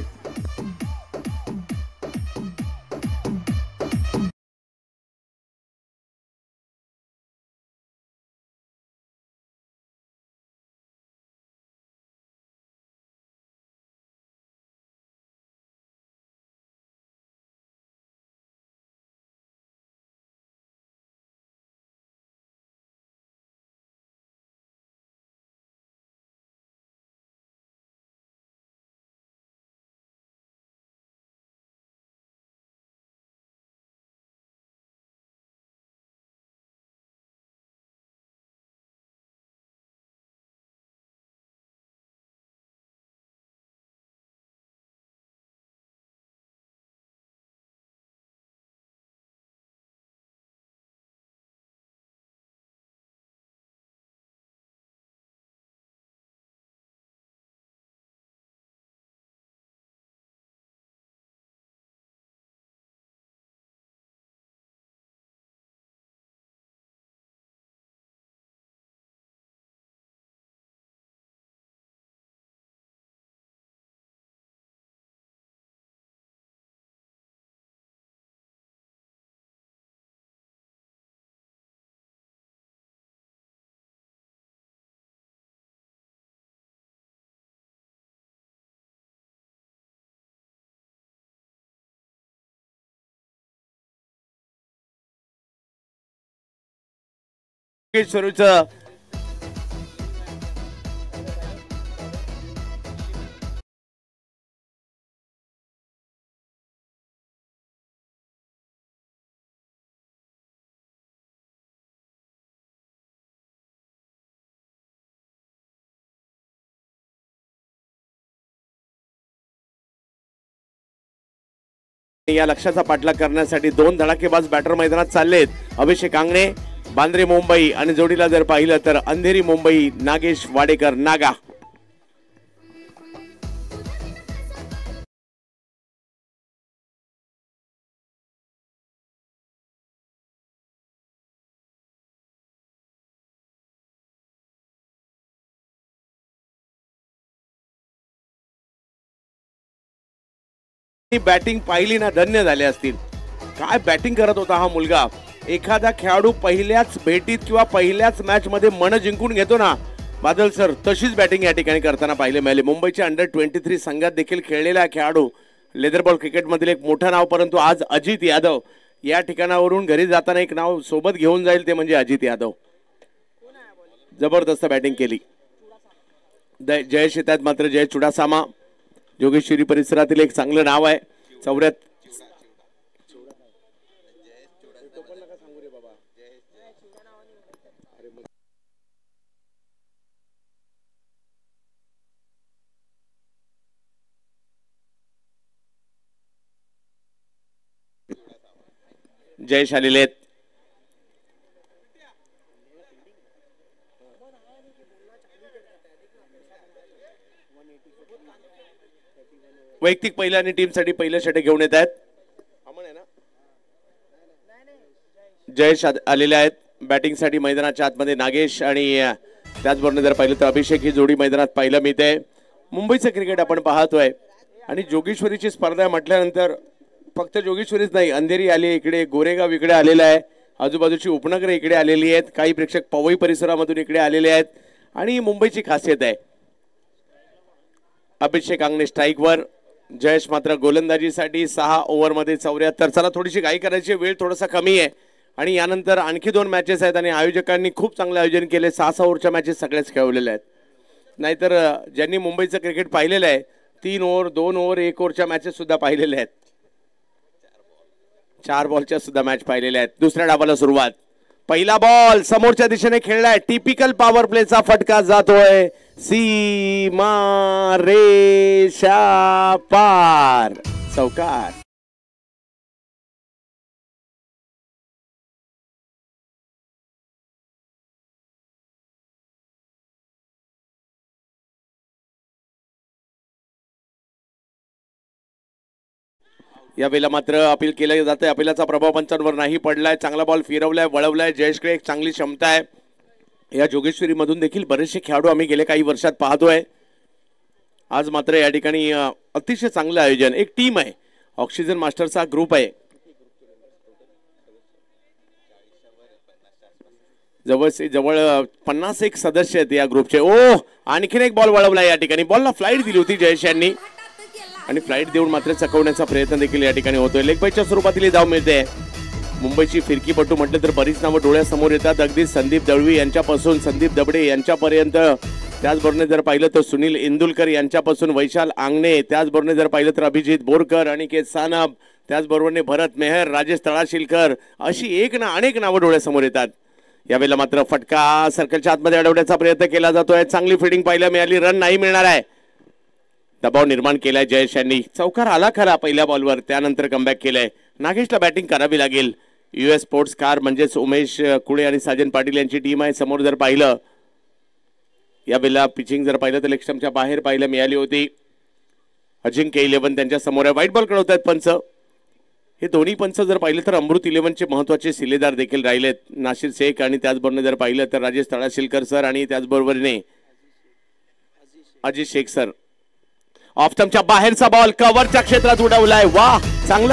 स्वरूपचं या लक्ष्याचा पाठलाग करण्यासाठी दोन धडाकेबाज बॅटर मैदानात चाललेत. अभिषेक आंगणे, बांद्रे मुंबई आणि जोडीला जर पाहिलं तर अंधेरी मुंबई, नागेश वाडेकर नागा. बॅटिंग पाहिली ना धन्य झाले असतील. काय बॅटिंग करत होता हा मुलगा. एखादा खेळाडू पहिल्याच भेटीत किंवा पहिल्याच मॅच मध्ये मन जिंकून घेतो ना बादल सर, तशीच बॅटिंग या ठिकाणी करताना पाहिले मिळाले. मुंबईच्या अंडर-23 संघात देखील खेळलेला खेळाडू, लेदरबॉल क्रिकेट मधील एक मोठं नाव, परंतु आज अजित यादव या ठिकाणावरून घरी जाताना एक नाव सोबत घेऊन जाईल, ते म्हणजे अजित यादव. जबरदस्त बॅटिंग केली. जयेश येतात मात्र जय चुडासामा जोगेश्वरी परिसरातील एक चांगलं नाव आहे. 74 जयेश आलेले आहेत. वैयक्तिक पहिल्या आणि टीमसाठी पहिल्या षटक घेऊन येत आहेत. जयेश आलेले आहेत. बॅटिंगसाठी मैदानाच्या आतमध्ये नागेश आणि त्याचबरोबर जर पाहिलं तर अभिषेक ही जोडी मैदानात पाहायला मिळते. मुंबईचं क्रिकेट आपण पाहतोय आणि जोगेश्वरीची स्पर्धा म्हटल्यानंतर फक्त जोगेश्वरीच नाही, अंधेरी आली इकडे, गोरेगाव इकडे आलेला आहे, आजूबाजूची उपनगरे इकडे आलेली आहेत, काही प्रेक्षक पवई परिसरामधून इकडे आलेले आहेत आणि मुंबईची खासियत आहे. अभिषेक आंगणे स्ट्राईकवर, जयेश मात्र गोलंदाजीसाठी 6 ओव्हरमध्ये 74. चला थोडीशी घाई करायची, वेळ थोडासा कमी आहे आणि यानंतर आणखी 2 मॅचेस आहेत आणि आयोजकांनी खूप चांगलं आयोजन केले. 6 ओव्हरच्या मॅचेस सगळ्याच खेळवलेल्या आहेत. नाहीतर ज्यांनी मुंबईचं क्रिकेट पाहिलेलं आहे 3 ओव्हर, 2 ओव्हर, 1 ओव्हरच्या मॅचेस सुद्धा पाहिलेल्या आहेत. 4 बॉलच्या सुद्धा मॅच पाहिलेल्या आहेत. दुसऱ्या डावाला सुरुवात. पहिला बॉल समोरच्या दिशेने खेळलाय. टिपिकल पॉवर प्लेचा फटका जातोय सीमा रेषा पार. चौकार. यावेळेला मात्र अपील केलं जातंय. अपिलाचा प्रभाव पंचांवर नाही पडलाय. चांगला बॉल फिरवलाय, वळवलाय. जयेशकडे एक चांगली क्षमता आहे. या जोगेश्वरी मधून देखील बरेचसे खेळाडू आम्ही गेले काही वर्षात पाहतोय. आज मात्र या ठिकाणी अतिशय चांगलं आयोजन. एक टीम आहे, ऑक्सिजन मास्टर्सचा ग्रुप आहे. जवळ 51 सदस्य आहेत या ग्रुपचे. ओ आणखीन एक बॉल वळवलाय या ठिकाणी. बॉलला फ्लाईट दिली होती जयेश यांनी आणि फ्लाईट देऊन मात्र चकवण्याचा प्रयत्न देखील या ठिकाणी होतोय. लेग बायच्या स्वरूपातील धाव मिळते. मुंबईची फिरकीपटू म्हटलं तर बरीच नावं डोळ्यासमोर येतात. अगदी संदीप दळवी यांच्यापासून संदीप दबडे यांच्यापर्यंत, त्याचबरोबर जर पाहिलं तर सुनील इंदुलकर यांच्यापासून वैशाल आंगणे, त्याचबरोबर जर पाहिलं तर अभिजित बोरकर, अनिकेत सानप, त्याचबरोबर भरत मेहर, राजेश तळाशिलकर, अशी अनेक नावं डोळ्यासमोर येतात. यावेळेला मात्र फटका सर्कलच्या आतमध्ये अडवण्याचा प्रयत्न केला जातोय. चांगली फिल्डिंग पाहायला मिळाली. रन नाही मिळणार आहे. दबाव निर्माण केलाय जयेश यांनी. चौकार आला खरा पहिल्या बॉलवर, त्यानंतर कमबॅक केलंय. नागेशला बॅटिंग करावी लागेल. US स्पोर्ट्स कार म्हणजेच उमेश कुळे आणि साजन पाटील यांची टीम आहे. समोर जर पाहिलं यावेळेला पिचिंग जर पाहिलं तर लेगस्टम्पच्या बाहेर पाहायला मिळाली होती. अजिंक्य 11 त्यांच्या समोर आहे. व्हाईट बॉल कळवतात पंच. हे दोन्ही पंच जर पाहिलं तर अमृत 11चे महत्वाचे शिलेदार देखील राहिलेत. नाशिर शेख आणि त्याचबरोबर जर पाहिलं तर राजेश तळाशिलकर सर आणि त्याचबरोबरने अजित शेख सर. ऑफ स्टंपच्या बाहेरचा बॉल कव्हरच्या क्षेत्रात उडवलाय. वा, चांगला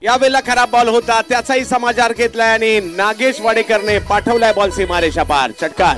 यावेळेला खराब बॉल होता, त्याचाही समाचार घेतलाय आणि नागेश वाडेकरने पाठवलाय बॉल सीमारेषा पार. षटकार.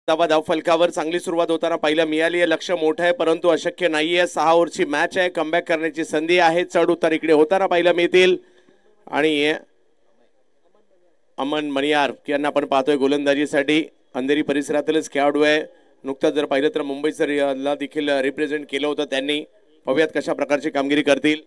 धाव फलकावर चांगली सुरुवात होताना पाहिलं मिळाली आहे. लक्ष मोठं आहे परंतु अशक्य नाहीये. 6 ओव्हरची मॅच आहे. कमबॅक करण्याची संधी आहे. चढ उतार इकडे होताना पाहिलं मिळतील. आणि अमन मणियार यांना आपण पाहतोय गोलंदाजीसाठी. अंधेरी परिसरातीलच खेळाडू आहे. नुकताच जर पाहिलं तर मुंबईला देखील रिप्रेझेंट केलं होतं त्यांनी. पाहूयात कशा प्रकारची कामगिरी करतील.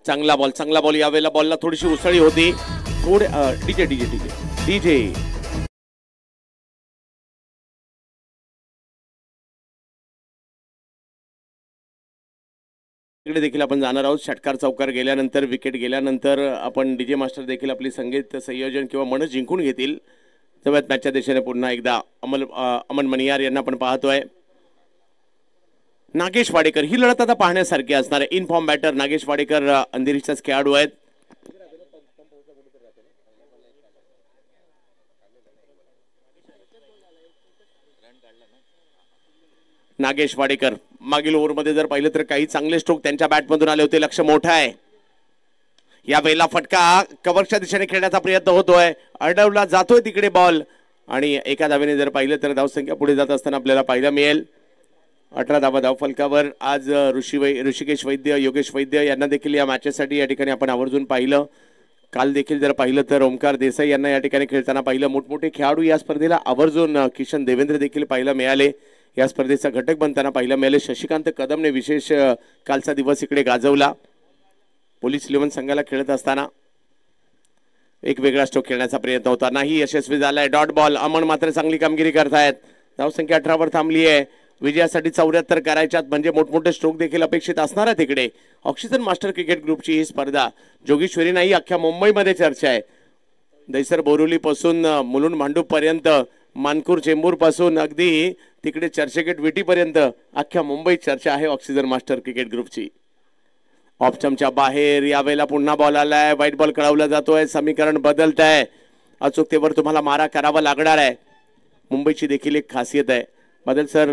चांगला बॉल यावेळेला बॉलला थोडीशी उसळी होती. थोडे डीजे इकडे देखील आपण जाणार आहोत. षटकार चौकार गेल्यानंतर विकेट गेल्यानंतर आपण डीजे मास्टर देखील आपली संगीत संयोजन किंवा मन जिंकून घेतील. तेव्हा मॅचच्या दिशेने पुन्हा एकदा अमन मणियार यांना आपण पाहतोय. नागेश वाडेकर ही लढत आता पाहण्यासारखी असणार आहे. In form batter Nagesh Wadekar अंधेरीचाच खेळाडू आहेत. नागेश वाडेकर मागील ओव्हरमध्ये जर पाहिलं तर काही चांगले स्ट्रोक त्यांच्या बॅटमधून आले होते. लक्ष मोठं आहे. या वेळेला फटका कव्हरच्या दिशेने खेळण्याचा प्रयत्न होतोय. अडवला जातोय तिकडे बॉल आणि एका धावेने जर पाहिलं तर धावसंख्या पुढे जात असताना आपल्याला पाहायला मिळेल. 18 धावा धाव फलकावर. आज ऋषिकेश वैद्य योगेश वैद्य यांना देखील या मॅचेससाठी या ठिकाणी आपण आवर्जून पाहिलं. काल देखील जर पाहिलं तर ओमकार देसाई यांना या ठिकाणी खेळताना पाहिलं. मोठमोठे खेळाडू या स्पर्धेला आवर्जून किशन देवेंद्र देखील पाहायला मिळाले. या स्पर्धेचा घटक बनताना पाहायला मिळाले. शशिकांत कदमने विशेष कालचा दिवस इकडे गाजवला. पोलीस 11 संघाला खेळत असताना एक वेगळा स्ट्रोक खेळण्याचा प्रयत्न होता. नाही यशस्वी झालाय. Dot ball. अमन मात्र चांगली कामगिरी करतायत. धावसंख्या 18 वर थांबली आहे. विजयासाठी 74 करायच्यात म्हणजे मोठमोठे स्ट्रोक देखील अपेक्षित असणार आहे. तिकडे ऑक्सिजन मास्टर क्रिकेट ग्रुपची ही स्पर्धा जोगेश्वरी नाही अख्ख्या मुंबईमध्ये चर्चा आहे. दैसर बोरिवली पासून मुलुंड भांडूप पर्यंत, मानपूर चेंबूर पासून अगदी तिकडे चर्चगेट विटी पर्यंत अख्ख्या मुंबईत चर्चा आहे ऑक्सिजन मास्टर क्रिकेट ग्रुपची. ऑप्शनच्या बाहेर यावेळेला पुन्हा बॉल आलाय. व्हाईट बॉल कळवला जातोय. समीकरण बदलत आहे. अचूकतेवर तुम्हाला मारा करावा लागणार आहे. मुंबईची देखील एक खासियत आहे बदल सर.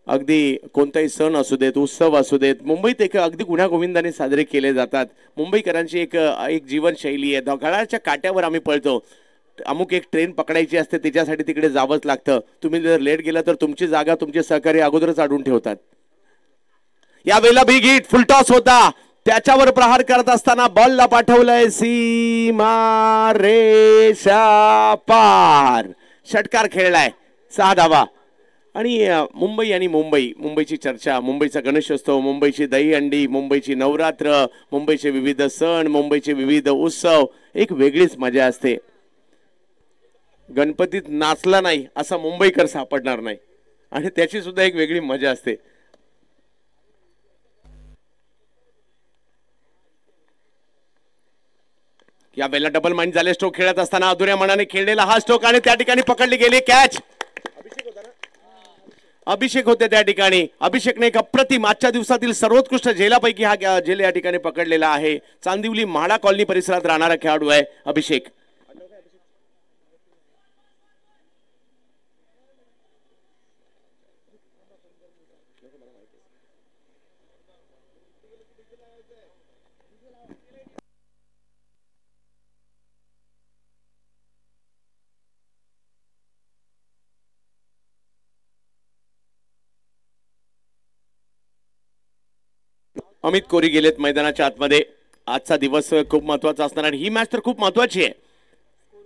अगदी कोणताही सण असू देत, उत्सव असू देत, मुंबईत एक अगदी गुण्यागोविंदाने साजरे केले जातात. मुंबईकरांची एक जीवनशैली आहे. घड्याळाच्या काट्यावर आम्ही पळतो. अमुक एक ट्रेन पकडायची असते त्याच्यासाठी तिकडे जावंच लागतं. तुम्ही जर लेट गेला तर तुमची जागा तुमचे सहकारी अगोदरच अडवून ठेवतात. यावेळेला बिग हिट फुलटॉस होता. त्याच्यावर प्रहार करत असताना बॉलला पाठवलंय सीमा रेषा पार. षटकार खेळलाय. 6 धावा. आणि मुंबईची चर्चा, मुंबईचा गणेशोत्सव, मुंबईची दहीहंडी, मुंबईची नवरात्र, मुंबईचे विविध सण, मुंबईचे विविध उत्सव, एक वेगळीच मजा असते. गणपतीत नाचला नाही असा मुंबईकर सापडणार नाही आणि त्याची सुद्धा एक वेगळी मजा असते. या वेळेला डबल माइंड झाले. स्ट्रोक खेळत असताना अधुऱ्या मनाने खेळलेला हा स्ट्रोक आणि त्या ठिकाणी पकडली गेली कॅच. अभिषेक होते त्या ठिकाणी. अभिषेकने एक अप्रतिम आजच्या दिवसातील सर्वोत्कृष्ट झेलापैकी हा झेल या ठिकाणी पकडलेला आहे. चांदिवली म्हाडा कॉलनी परिसरात राहणारा खेळाडू आहे अभिषेक. अमित कोरी गेलेत मैदानाच्या आतमध्ये. आजचा दिवस खूप महत्वाचा असणार आणि ही मॅच तर खूप महत्वाची आहे.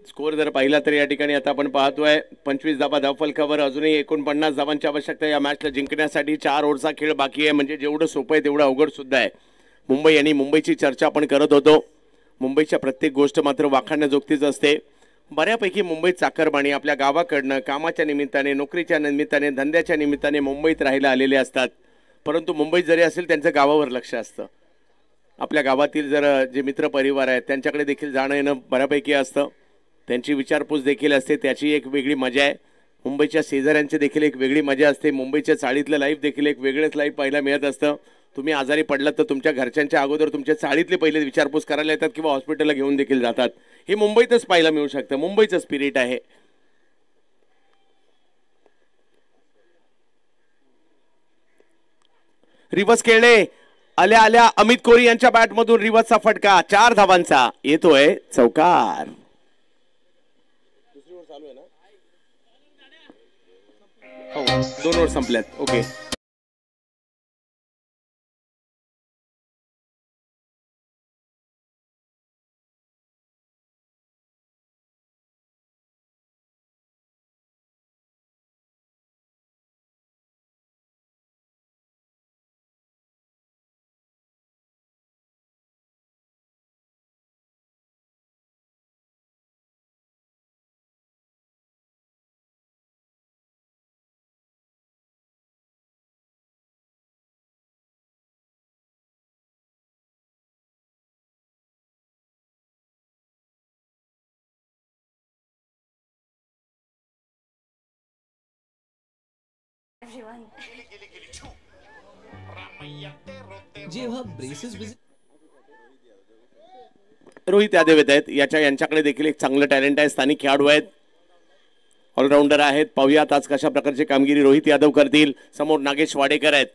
स्कोर जर पाहिला तर या ठिकाणी आता आपण पाहतोय 25 धावा धावफलकावर. अजूनही 49 धावांची आवश्यकता या मॅचला जिंकण्यासाठी. 4 ओव्हरचा खेळ बाकी आहे म्हणजे जेवढं सोपं आहे तेवढं अवघड सुद्धा आहे. मुंबई आणि मुंबईची चर्चा आपण करत होतो. मुंबईच्या प्रत्येक गोष्ट मात्र वाखाणण्याजोगतीच असते. बऱ्यापैकी मुंबईत चाकरमानी आपल्या गावाकडनं कामाच्या निमित्ताने, नोकरीच्या निमित्ताने, धंद्याच्या निमित्ताने मुंबईत राहायला आलेले असतात. परंतु मुंबईत जरी असेल त्यांचं गावावर लक्ष असतं. आपल्या गावातील जर जे मित्र परिवार आहेत त्यांच्याकडे देखील जाणं येणं बऱ्यापैकी असतं. त्यांची विचारपूस देखील असते, त्याची एक वेगळी मजा आहे. मुंबईच्या शेजाऱ्यांची देखील एक वेगळी मजा असते. मुंबईच्या चाळीतलं लाईफ देखील एक वेगळंच लाईफ पाहायला मिळत असतं. तुम्ही आजारी पडलात तर तुमच्या घरच्यांच्या अगोदर तुमच्या चाळीतले पहिले विचारपूस करायला येतात किंवा हॉस्पिटलला घेऊन देखील जातात. हे मुंबईतच पाहायला मिळू शकतं. मुंबईचं स्पिरिट आहे. रिवर्स खेळले, आल्या आल्या अमित कोहली यांच्या बॅटमधून रिवर्सचा फटका 4 धावांचा येतोय चौकार. 2 ओव्हर संपल्यात. ओके. जेव्हा ब्रेसेस रोहित यादव येत आहेत. यांच्याकडे देखील एक चांगलं टॅलेंट आहे. स्थानिक खेळाडू आहेत, ऑलराऊंडर आहेत. पाहूयात आज कशा प्रकारची कामगिरी रोहित यादव करतील. समोर नागेश वाडेकर आहेत.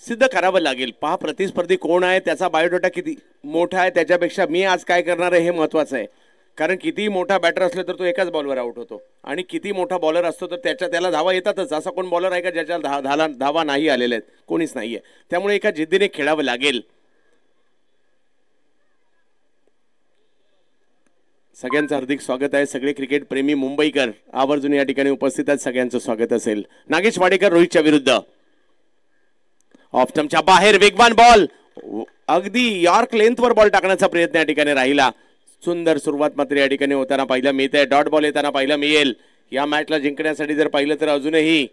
सिद्ध करावं लागेल. पहा प्रतिस्पर्धी कोण आहे, त्याचा बायोडाटा किती मोठा आहे, त्याच्यापेक्षा मी आज काय करणार आहे हे महत्वाचं आहे. कारण कितीही मोठा बॅटर असला तर तो एकाच बॉलवर आउट होतो आणि किती मोठा बॉलर असतो तर त्याला धावा येतातच. असा कोण बॉलर आहे का ज्याच्या धावा नाही आलेल्या आहेत? कोणीच नाहीये. त्यामुळे एका जिद्दीने खेळावं लागेल. सगळ्यांचं हार्दिक स्वागत आहे. सगळे क्रिकेट प्रेमी मुंबईकर आवर्जून या ठिकाणी उपस्थित आहेत. सगळ्यांचं स्वागत असेल. नागेश वाडेकर रोहितच्या विरुद्ध. ऑफ स्टंपच्या बाहेर वेगवान बॉल, अगदी यॉर्क लेंथवर बॉल टाकण्याचा प्रयत्न या ठिकाणी राहिला. सुंदर सुरुवात मात्र या ठिकाणी होताना पाहायला मिळते. डॉट बॉल येताना पाहायला मिळेल. या मॅचला जिंकण्यासाठी जर पाहिलं तर अजूनही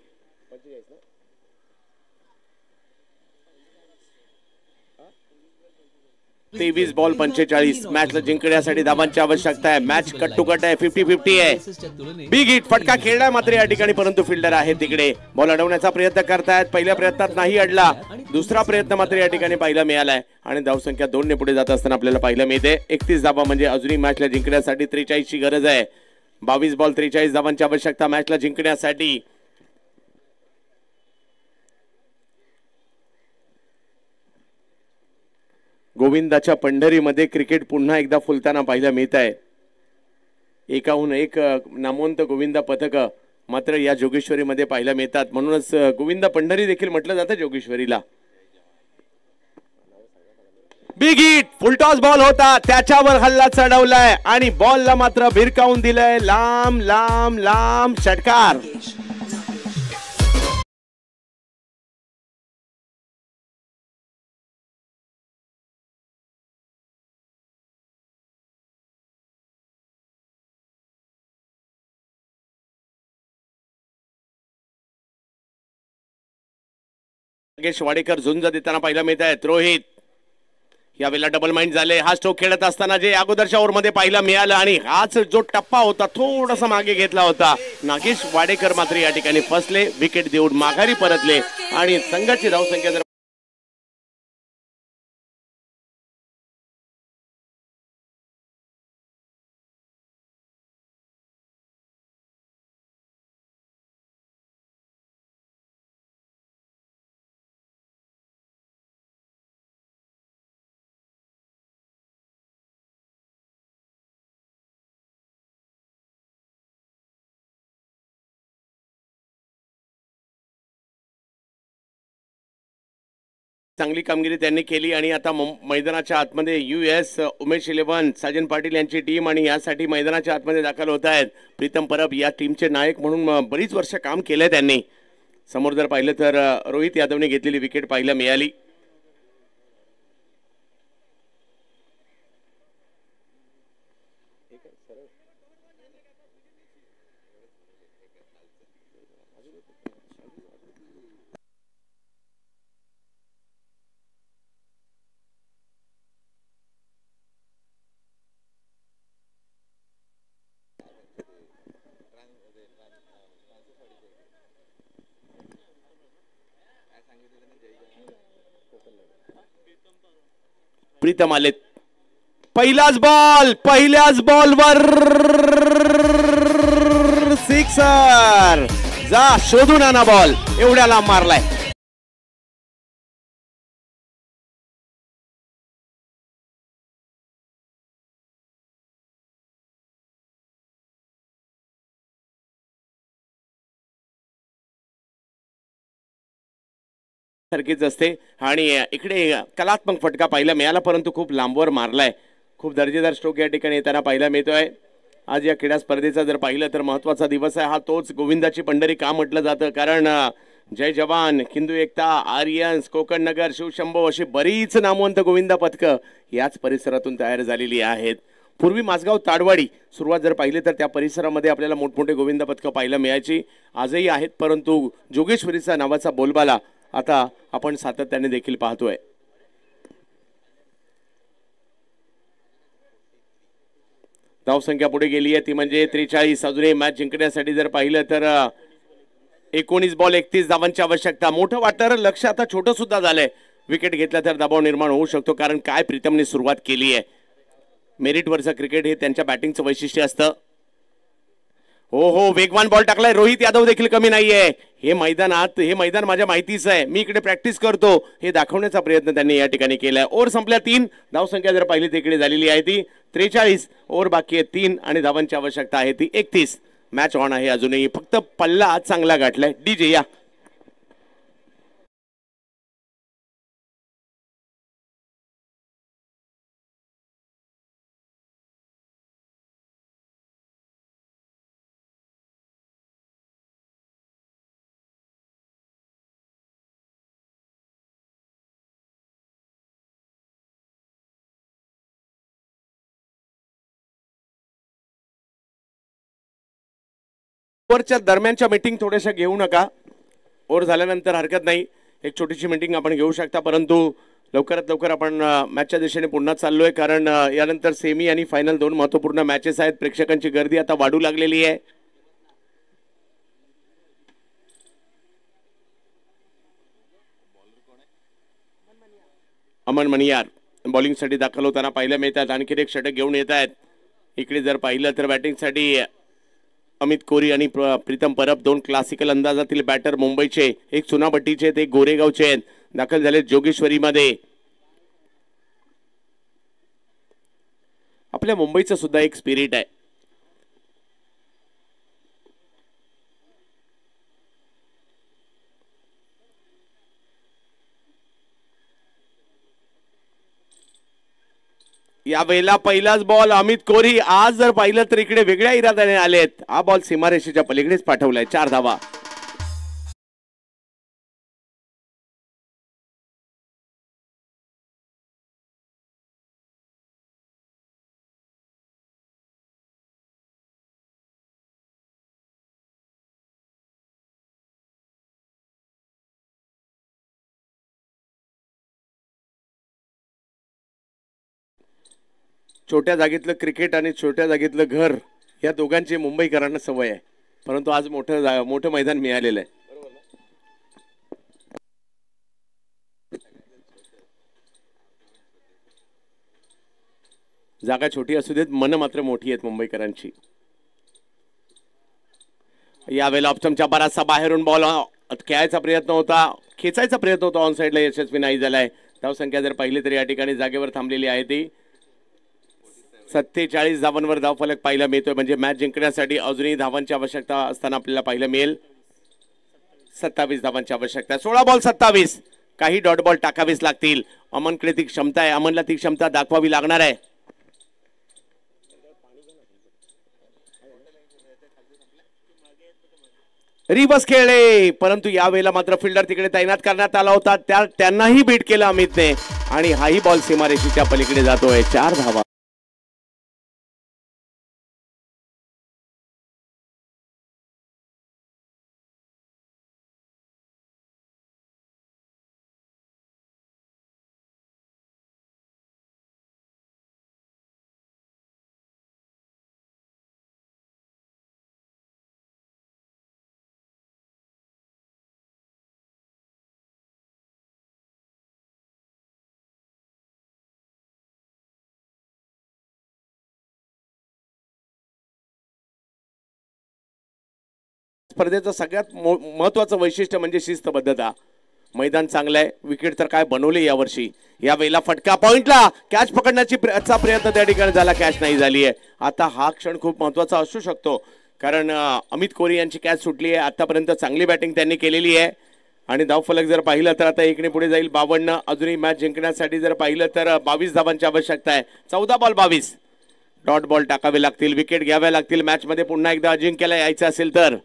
23 बॉल 45. मॅचला जिंकण्यासाठी धावांची आवश्यकता आहे. मॅच कट टू कट आहे. 50-50 आहे. बिग हिट फटका खेळलाय मात्र या ठिकाणी, परंतु फिल्डर आहे तिकडे. बॉल अडवण्याचा प्रयत्न करतायत. पहिल्या प्रयत्नात नाही अडला. दुसरा प्रयत्न मात्र या ठिकाणी पाहायला मिळालाय आणि धावसंख्या 2 ने पुढे जात असताना आपल्याला पाहायला मिळते. 31 धावा म्हणजे अजूनही मॅचला जिंकण्यासाठी 43 ची गरज आहे. 22 बॉल 43 धावांची आवश्यकता मॅचला जिंकण्यासाठी. गोविंदाच्या पंढरीमध्ये क्रिकेट पुन्हा एकदा फुलताना पाहायला मिळत आहे. एकाहून एक नामवंत गोविंदा पथक मात्र या जोगेश्वरीमध्ये पाहायला मिळतात. म्हणूनच गोविंदा पंढरी देखील म्हटलं जातं जोगेश्वरीला. बिग हिट, फुलटॉस बॉल होता, त्याच्यावर हल्ला चढवलाय आणि बॉलला मात्र भिरकावून दिलंय. लांब लांब लांब षटकार. नागेश वाडेकर झुंज देताना पाहायला मिळत आहेत. रोहित यावेळेला डबल माइंड झाले. हा स्ट्रोक खेळत असताना जे अगोदरच्या ओव्हरमध्ये पाहायला मिळालं आणि हाच जो टप्पा होता थोडासा मागे घेतला होता. नागेश वाडेकर मात्र या ठिकाणी फसले. विकेट देऊन माघारी परतले आणि संघाची धावसंख्या जर चांगली कामगिरी त्यांनी केली आणि आता मैदानाच्या आतमध्ये US उमेश 11 साजन पाटील यांची टीम आणि यासाठी मैदानाच्या आतमध्ये दाखल होत आहेत. प्रीतम परब या टीमचे नायक म्हणून बरीच वर्ष काम केलंय त्यांनी. समोर जर पाहिलं तर रोहित यादवने घेतलेली विकेट पाहायला मिळाली. प्रीतम आलेत. पहिल्याच बॉलवर सिक्सर. जा शोधून आणा बॉल, एवढ्या लांब मारलाय. सारखीच असते आणि इकडे कलात्मक फटका पाहायला मिळाला, परंतु खूप लांबवर मारलाय. खूप दर्जेदार स्ट्रोक या ठिकाणी येताना पाहायला मिळतोय. आज या क्रीडा स्पर्धेचा जर पाहिलं तर महत्वाचा दिवस आहे हा. तोच गोविंदाची पंढरी का म्हटलं जातं, कारण जय जवान, हिंदू एकता, आर्यन्स, कोकण नगर, शिवशंभो अशी बरीच नामवंत गोविंदा पथकं याच परिसरातून तयार झालेली आहेत. पूर्वी माझगाव ताडवाडी सुरुवात जर पाहिली तर त्या परिसरामध्ये आपल्याला मोठमोठे गोविंदा पथकं पाहायला मिळायची, आजही आहेत. परंतु जोगेश्वरीचा नावाचा बोलबाला आता आपण सातत्याने देखील पाहतोय. धावसंख्या पुढे गेली आहे ती म्हणजे 43. अजूनही मॅच जिंकण्यासाठी जर पाहिलं तर 19 बॉल 31 धावांची आवश्यकता. मोठं वाटणारं लक्ष आता छोटं सुद्धा झालंय. विकेट घेतला तर दबाव निर्माण होऊ शकतो, कारण काय प्रीतमने सुरुवात केली आहे. मेरिटवरचं क्रिकेट हे त्यांच्या बॅटिंगचं वैशिष्ट्य असतं. हो वेगवान बॉल टाकलाय. रोहित यादव देखील कमी नाहीये. हे मैदान माझ्या माहितीचं आहे, मी इकडे प्रॅक्टिस करतो हे दाखवण्याचा प्रयत्न त्यांनी या ठिकाणी केलाय. ओव्हर संपल्या 3. धावसंख्या जर पाहिली तिकडे झालेली आहे ती 43. ओव्हर बाकी आहे 3 आणि धावांची आवश्यकता आहे ती 31. मॅच ऑन आहे अजूनही, फक्त पल्ला चांगला गाठलाय. डीजे या. ओव्हरच्या दरम्यानच्या मीटिंग थोड्याशा घेऊ नका. ओव्हर झाल्यानंतर हरकत नाही, एक छोटीशी मीटिंग आपण घेऊ शकता. परंतु लवकरात लवकर आपण मॅचच्या दिशेने पुन्हा चाललोय, कारण यानंतर सेमी आणि फायनल 2 महत्त्वपूर्ण मॅचेस आहेत. प्रेक्षकांची गर्दी आता वाढू लागलेली आहे. अमन मणियार बॉलिंगसाठी दाखल होताना पाहायला मिळतात. आणखी एक षटक घेऊन येत आहेत. इकडे जर पाहिलं तर बॅटिंगसाठी अमित कोरी आणि प्रीतम परब, 2 क्लासिकल अंदाजातील बॅटर मुंबईचे, एक चुनाभट्टीचे, ते गोरेगावचे दाखल झाले जोगेश्वरीमध्ये. आपल्या मुंबईचं सुद्धा एक स्पिरिट आहे. यावेळेला पहिलाच बॉल अमित कोरी. आज जर पाहिलं तर इकडे वेगळ्या इराद्याने आलेत. हा बॉल सीमारेषेच्या पलीकडेच पाठवलाय. 4 धावा. छोट्या जागेतलं क्रिकेट आणि छोट्या जागेतलं घर या दोघांची मुंबईकरांना सवय आहे, परंतु आज मोठं मैदान मिळालेलं आहे. जागा छोटी असू देत, मन मात्र मोठी आहेत मुंबईकरांची. यावेळेला ऑप्शनच्या बराचसा बाहेरून बॉल खेळायचा प्रयत्न होता, खेचायचा प्रयत्न होता, ऑन साईडला यशस्वी नाही झालाय. धावसंख्या जर पाहिली तर या ठिकाणी जागेवर थांबलेली आहे ती 47 धावांवर धावफलक पाहायला मिळतोय. म्हणजे मॅच जिंकण्यासाठी अजूनही धावांची आवश्यकता असताना आपल्याला पाहायला मिळेल. 27 धावांची आवश्यकता. 16 बॉल 27. काही डॉट बॉल टाकावेच लागतील. अमनकडे ती क्षमता आहे, अमनला ती क्षमता दाखवावी लागणार आहे. रिवर्स खेळले, परंतु यावेळेला मात्र फिल्डर तिकडे तैनात करण्यात आला होता, त्यांनाही बीट केलं अमितने आणि हाही बॉल सीमारेषेच्या पलीकडे जातोय. 4 धावा. स्पर्धेचं सगळ्यात महत्वाचं वैशिष्ट्य म्हणजे शिस्तबद्धता. मैदान चांगलं आहे, विकेट तर काय बनवले यावर्षी. या वेळेला फटका पॉइंटला कॅच पकडण्याची प्रयत्न त्या ठिकाणी झाला, कॅच नाही झाली आहे. आता हा क्षण खूप महत्वाचा असू शकतो कारण अमित कोरी यांची कॅच सुटली आहे. आतापर्यंत चांगली बॅटिंग त्यांनी केलेली आहे आणि धावफलक जर पाहिलं तर आता एकने पुढे जाईल 52. अजूनही मॅच जिंकण्यासाठी जर पाहिलं तर 22 धावांची आवश्यकता आहे. 14 बॉल 22. डॉट बॉल टाकावे लागतील, विकेट घ्याव्या लागतील मॅच मध्ये पुन्हा एकदा अजिंक्यला यायचं असेल तर.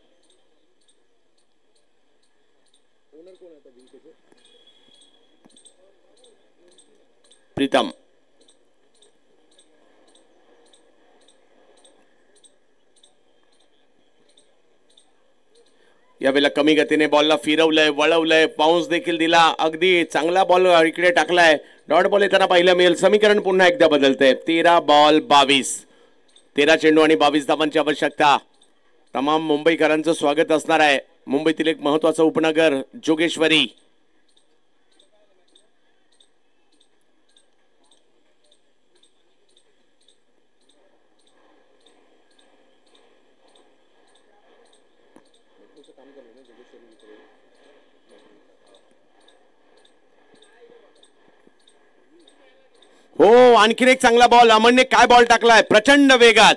प्रीतम यावेळेला कमी गतीने बॉलला फिरवलंय, वळवलंय, बाउन्स देखील दिला. अगदी चांगला बॉल इकडे टाकलाय. डॉट बॉल येताना पाहिलं मिळेल. समीकरण पुन्हा एकदा बदलतंय. 13 बॉल 22. 13 चेंडू आणि 22 धावांची आवश्यकता. तमाम मुंबईकरांचं स्वागत असणार आहे. मुंबईतील एक महत्वाचं उपनगर जोगेश्वरी. हो, आणखीन एक चांगला बॉल. अमनने काय बॉल टाकलाय प्रचंड वेगात.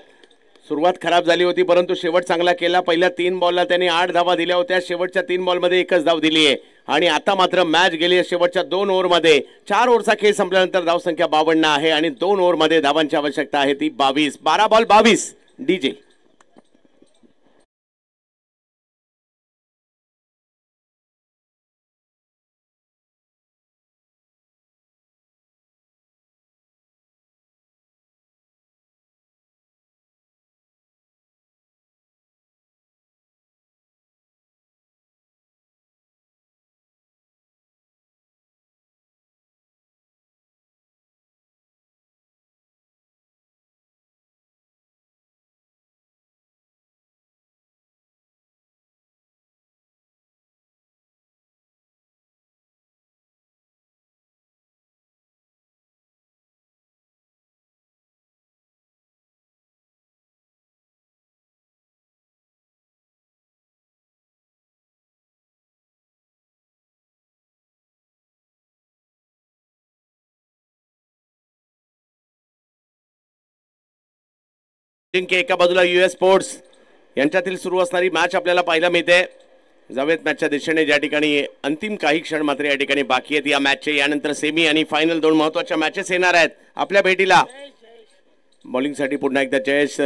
सुरुवात खराब झाली होती परंतु शेवट चांगला केला. पहिल्या 3 बॉलला त्यांनी 8 धावा दिल्या होत्या. शेवटच्या 3 बॉलमध्ये 1च धाव दिली आहे आणि आता मात्र मॅच गेली शेवटच्या 2 ओव्हरमध्ये. 4 ओव्हरचा खेळ संपल्यानंतर धावसंख्या 52 आहे आणि 2 ओव्हरमध्ये धावांची आवश्यकता आहे ती 22. 12 बॉल 22. डीजे एका बाजूला US स्पोर्ट्स यांच्यातील सुरू असणारी मॅच आपल्याला पाहायला मिळते. जावेत मॅचच्या दिशेने ज्या ठिकाणी अंतिम काही क्षण मात्र या ठिकाणी बाकी आहेत या मॅचचे. यानंतर सेमी आणि फायनल 2 महत्वाच्या मॅचेस येणार आहेत आपल्या भेटीला. बॉलिंगसाठी पुन्हा एकदा जयेश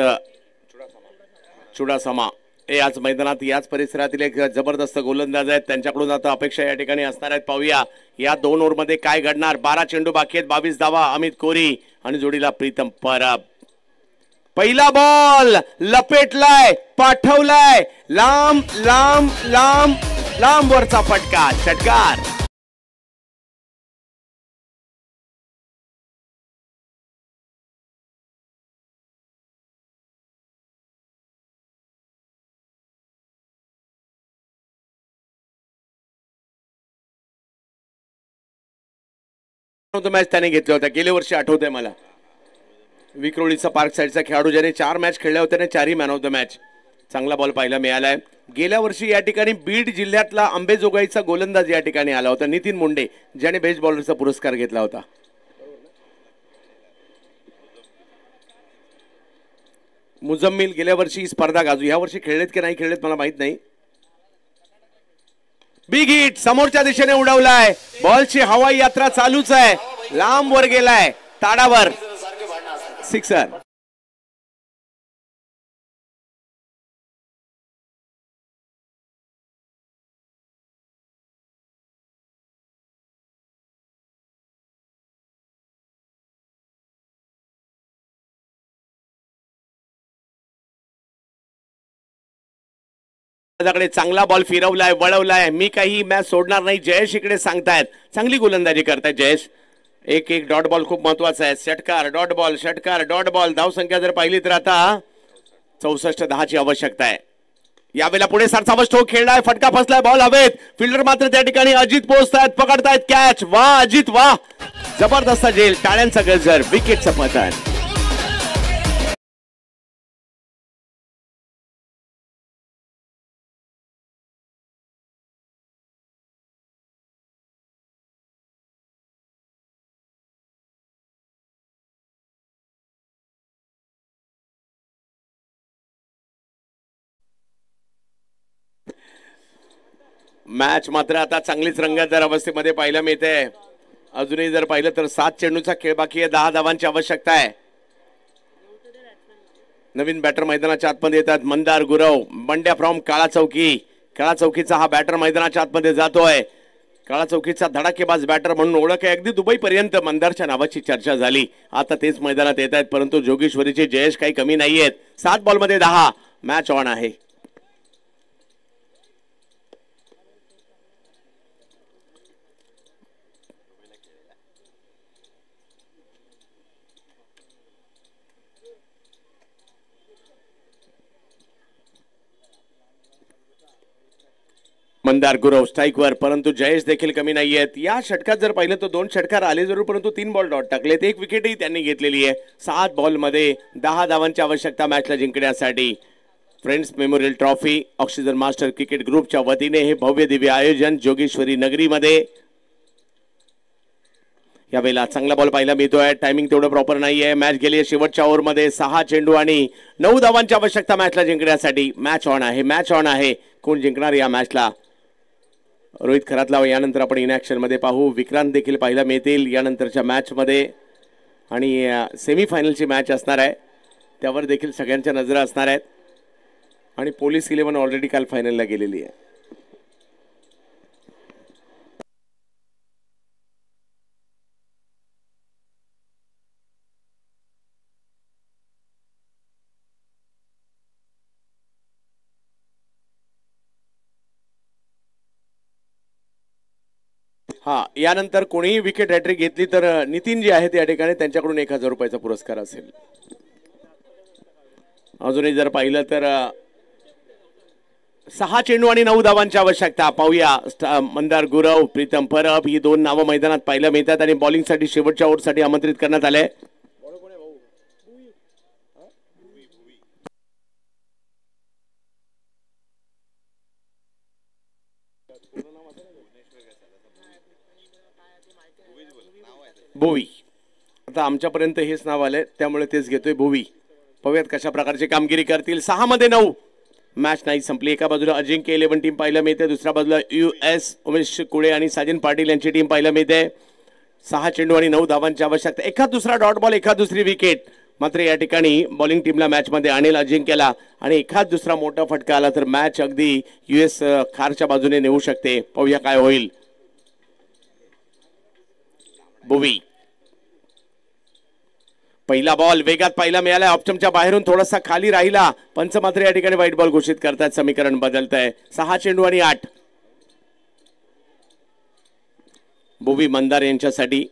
चुडासमा हे आज मैदानात याच परिसरातील एक जबरदस्त गोलंदाज आहेत. त्यांच्याकडून आता अपेक्षा या ठिकाणी असणार आहेत. पाहूया या 2 ओव्हरमध्ये काय घडणार. 12 चेंडू बाकी आहेत, 22 धावा. अमित कोरी आणि जोडीला प्रीतम परब. पहिला बॉल लपेटलाय, पाठवलाय लांब लांब लांब लांब वरचा फटका. षटकार. मॅच त्याने घेतल्या होत्या गेल्या वर्षी, आठवतंय मला. विक्रोळीचा पार्क साईडचा खेळाडू ज्याने 4 मॅच खेळल्या होत्या आणि 4ही मॅन ऑफ द मॅच. चांगला बॉल पाहायला मिळालाय. गेल्या वर्षी या ठिकाणी बीड जिल्ह्यातला अंबेजोगाईचा गोलंदाज या ठिकाणी आला होता नितीन मुंडे, ज्याने बेस्ट बॉलरचा पुरस्कार घेतला होता. मुजम्मिल गेल्या वर्षी स्पर्धा गाजू, या वर्षी खेळलेत की नाही खेळलेत मला माहित नाही. बिग हिट समोरच्या दिशेने उडवलाय. बॉलची हवाई यात्रा चालूच आहे. लांब वर गेलाय, ताडावर. सिक्सर. चांगला बॉल फिरवलाय, वळवलाय. मी काही मॅच सोडणार नाही जयेश इकडे सांगतायत. चांगली गोलंदाजी करतायत जयेश. एक डॉट बॉल खूप महत्वाचा आहे. षटकार डॉट बॉल, षटकार डॉट बॉल. धाव संख्या जर पाहिली तर आता 64-10 ची आवश्यकता आहे. यावेळेला पुढे सरसावं स्ट्रोक खेळलाय, फटका फसलाय, बॉल हवेत. फिल्डर मात्र त्या ठिकाणी अजित पोहोचतायत, पकडतायत कॅच. वा अजित वा, जबरदस्त झेल, टाळ्यांचा गजर, विकेटचं पतन. मॅच मात्र आता चांगलीच रंगतदार अवस्थेमध्ये पाहायला मिळते. अजूनही जर पाहिलं तर 7 चेंडूचा खेळ बाकी आहे. 10 धावांची आवश्यकता आहे. नवीन बॅटर मैदानाच्या आतमध्ये येतात. मंदार गुरव, बंड्या फ्रॉम काळा चौकी. काळा चौकीचा हा बॅटर मैदानाच्या आतमध्ये जातोय. काळा चौकीचा धडाकेबाज बॅटर म्हणून ओळख आहे. अगदी दुबईपर्यंत मंदारच्या नावाची चर्चा झाली. आता तेच मैदानात येत आहेत, परंतु जोगेश्वरीचे जयेश काही कमी नाहीयेत. 7 बॉलमध्ये 10. मॅच ऑन आहे. मंदार गुरव स्ट्राईकवर, परंतु जयेश देखील कमी नाहीयेत. या षटकात जर पाहिलं तर 2 षटकार आले जरूर, परंतु 3 बॉल डॉट टाकलेत. 1 विकेटही त्यांनी घेतलेली आहे. 7 बॉलमध्ये 10 धावांची आवश्यकता मॅचला जिंकण्यासाठी. Friends memorial trophy oxygen master cricket ग्रुपच्या वतीने हे भव्य दिव्य आयोजन जोगेश्वरी नगरीमध्ये. यावेळेला चांगला बॉल पाहायला मिळतोय. टायमिंग तेवढं प्रॉपर नाहीये. मॅच गेली शेवटच्या ओव्हरमध्ये. 6 चेंडू आणि 9 धावांची आवश्यकता मॅचला जिंकण्यासाठी. मॅच ऑन आहे. मॅच ऑन आहे. कोण जिंकणार या मॅचला? रोहित खरातला यानंतर आपण इन ॲक्शन मध्ये पाहू. विक्रांत देखील पाहायला मिळतील यानंतरच्या मॅच मध्ये. आणि सेमीफायनलची मॅच असणार आहे, त्यावर देखील सगळ्यांच्या नजरा असणार आहेत. आणि पोलीस 11 ऑलरेडी काल फायनलला गेलेली आहे. हा, यानंतर कोणीही विकेट हॅट्रिक घेतली तर नितीन जे आहेत या ठिकाणी त्यांच्याकडून 1000 रुपयाचा पुरस्कार असेल. अजूनही जर पाहिलं तर 6 चेंडू आणि 9 धावांची आवश्यकता. पाहूया मंदार गुरव, प्रीतम परब ही 2 नावं मैदानात पाहायला मिळतात आणि बॉलिंगसाठी शेवटच्या ओव्हरसाठी आमंत्रित करण्यात आले. भोवी, आता आमच्यापर्यंत हेच नाव आलंय त्यामुळे तेच घेतोय. भोवी, पाहूयात कशा प्रकारची कामगिरी करतील. 6 मध्ये 9. मॅच नाही संपली. एका बाजूला अजिंक्य 11 टीम पाहायला मिळते, दुसऱ्या बाजूला US उमेश कुळे आणि साजन पाटील यांची टीम पाहायला मिळते. 6 चेंडू आणि 9 धावांची आवश्यकता. एखाद दुसरा डॉट बॉल, एखाद दुसरी विकेट मात्र या ठिकाणी बॉलिंग टीमला मॅच मध्ये आणेल अजिंक्यला. आणि एखाद दुसरा मोठा फटका आला तर मॅच अगदी US खारच्या बाजूने नेऊ शकते. पाहूया काय होईल. भोवी, पहिला बॉल वेगात पाहायला मिळाला. ऑप्शनच्या बाहेरून थोडासा खाली राहिला. पंच मात्र या ठिकाणी व्हाईट बॉल घोषित करतात. समीकरण बदलत आहे. 6 चेंडू आणि 8. भोवी मंदार यांच्यासाठी.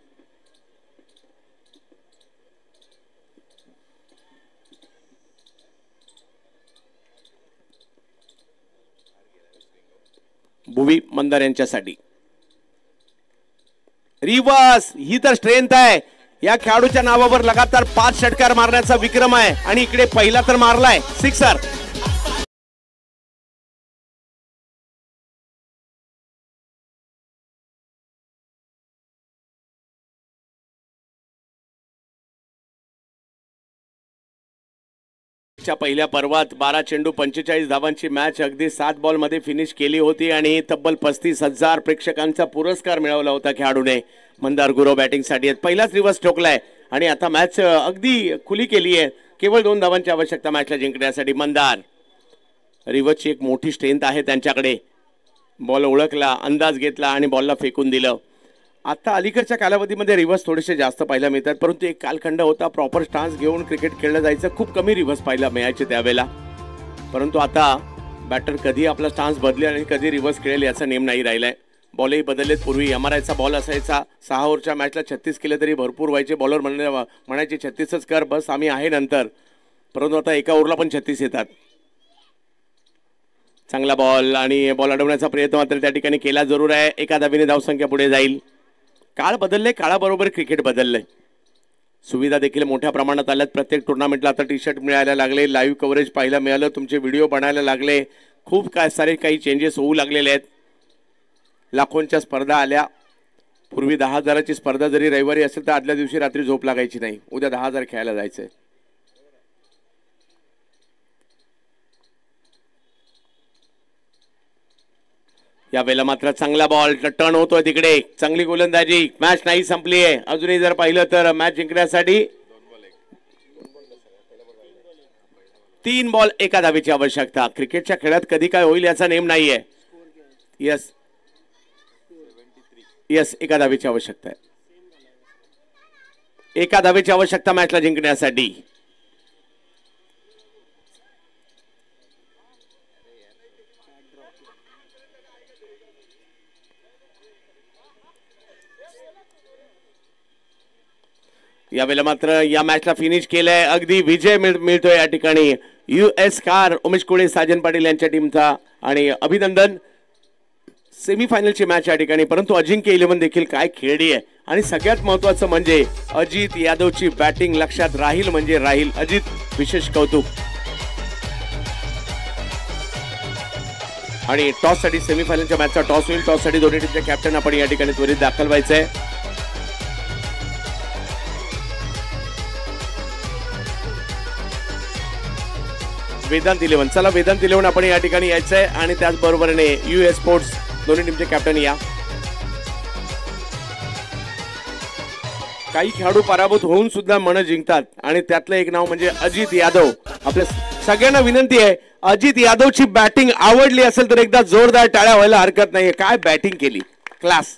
भुवी मंदार यांच्यासाठी. रिवर्स, ही तर स्ट्रेंथ आहे या खेळाडूच्या नावावर. लगातार 5 षटकार मारण्याचा विक्रम आहे आणि इकडे पहिला तर मारलाय सिक्सर. पहिल्या पर्वात 12 चेंडू 45 धावांची मॅच अगदी 7 बॉल मध्ये फिनिश केली होती आणि तब्बल 35,000 प्रेक्षकांचा पुरस्कार मिळवला होता खेळाडूने. मंदार गुरव बॅटिंग साठी पहिलाच रिव्हर्स ठोकलाय आणि आता मॅच अगदी खुली केली आहे. केवळ 2 धावांची आवश्यकता मॅचला जिंकण्यासाठी. मंदार रिव्हर्सची एक मोठी स्ट्रेंथ आहे त्यांच्याकडे. बॉल ओळखला, अंदाज घेतला आणि बॉलला फेकून दिलं. आता अलीकडच्या कालावधीमध्ये रिव्हर्स थोडेसे जास्त पाहायला मिळतात, परंतु एक कालखंड होता प्रॉपर स्टान्स घेऊन क्रिकेट खेळलं जायचं. खूप कमी रिव्हर्स पाहायला मिळायचे त्यावेळेला. परंतु आता बॅटर कधी आपला स्टान्स बदलेल आणि कधी रिव्हर्स खेळेल याचा नेम नाही राहिलाय. बॉलही बदललेत. पूर्वी MRIचा बॉल असायचा. 6 ओव्हरच्या मॅचला 36 केले तरी भरपूर व्हायचे. बॉलर म्हणायचे 36च कर बस, आम्ही आहे नंतर. परंतु आता एका ओव्हरला पण 36 येतात. चांगला बॉल आणि बॉल अडवण्याचा प्रयत्न मात्र त्या ठिकाणी केला जरूर आहे. एका धावेने धावसंख्या पुढे जाईल. काळ बदलले, काळाबरोबर क्रिकेट बदललंय. सुविधा देखील मोठ्या प्रमाणात आल्यात. प्रत्येक टुर्नामेंटला आता टी-शर्ट मिळायला लागले, लाईव्ह कव्हरेज पाहायला मिळालं, तुमचे व्हिडिओ बनायला लागले. खूप सारे काही चेंजेस होऊ लागलेले आहेत. लाखोंच्या स्पर्धा आल्या. पूर्वी 10,000ची स्पर्धा जरी रविवारी असेल तर आदल्या दिवशी रात्री झोप लागायची नाही, उद्या 10,000 खेळायला जायचंय. यावेळेला मात्र चांगला बॉल टर्न होतोय तिकडे, चांगली गोलंदाजी. मॅच नाही संपली आहे अजूनही, जर पाहिलं तर मॅच जिंकण्यासाठी 3 बॉल 1 धावेची आवश्यकता. क्रिकेटच्या खेळात कधी काय होईल याचा नेम नाहीये. यस यस, 1 धावेची आवश्यकता आहे. 1 धावेची आवश्यकता मॅचला जिंकण्यासाठी. यावेळेला मात्र या मॅचला फिनिश केलंय, अगदी विजय मिळतोय या ठिकाणी US कार उमेश कुळे साजन पाटील यांच्या टीमचा. आणि अभिनंदन. सेमीफायनलची मॅच या ठिकाणी, परंतु अजिंक्य 11 देखील काय खेळली आहे. आणि सगळ्यात महत्वाचं म्हणजे अजित यादवची बॅटिंग लक्षात राहील म्हणजे राहील. अजित, विशेष कौतुक. आणि टॉस साठी सेमीफायनलच्या मॅचचा टॉस होईल. टॉस साठी दोन्ही टीमच्या कॅप्टन आपण या ठिकाणी त्वरित दाखल व्हायचंय. वेदांत 11, चला वेदांत 11 आपण या ठिकाणी यायचंय. आणि त्याचबरोबरीने US स्पोर्ट्स दोन्ही टीमचे कॅप्टन या. काही खेळाडू पराभूत होऊन सुद्धा मन जिंकतात आणि त्यातलं एक नाव म्हणजे अजित यादव. आपल्या सगळ्यांना विनंती आहे, अजित यादवची बॅटिंग आवडली असेल तर एकदा जोरदार टाळ्या व्हायला हरकत नाहीये. काय बॅटिंग केली, क्लास.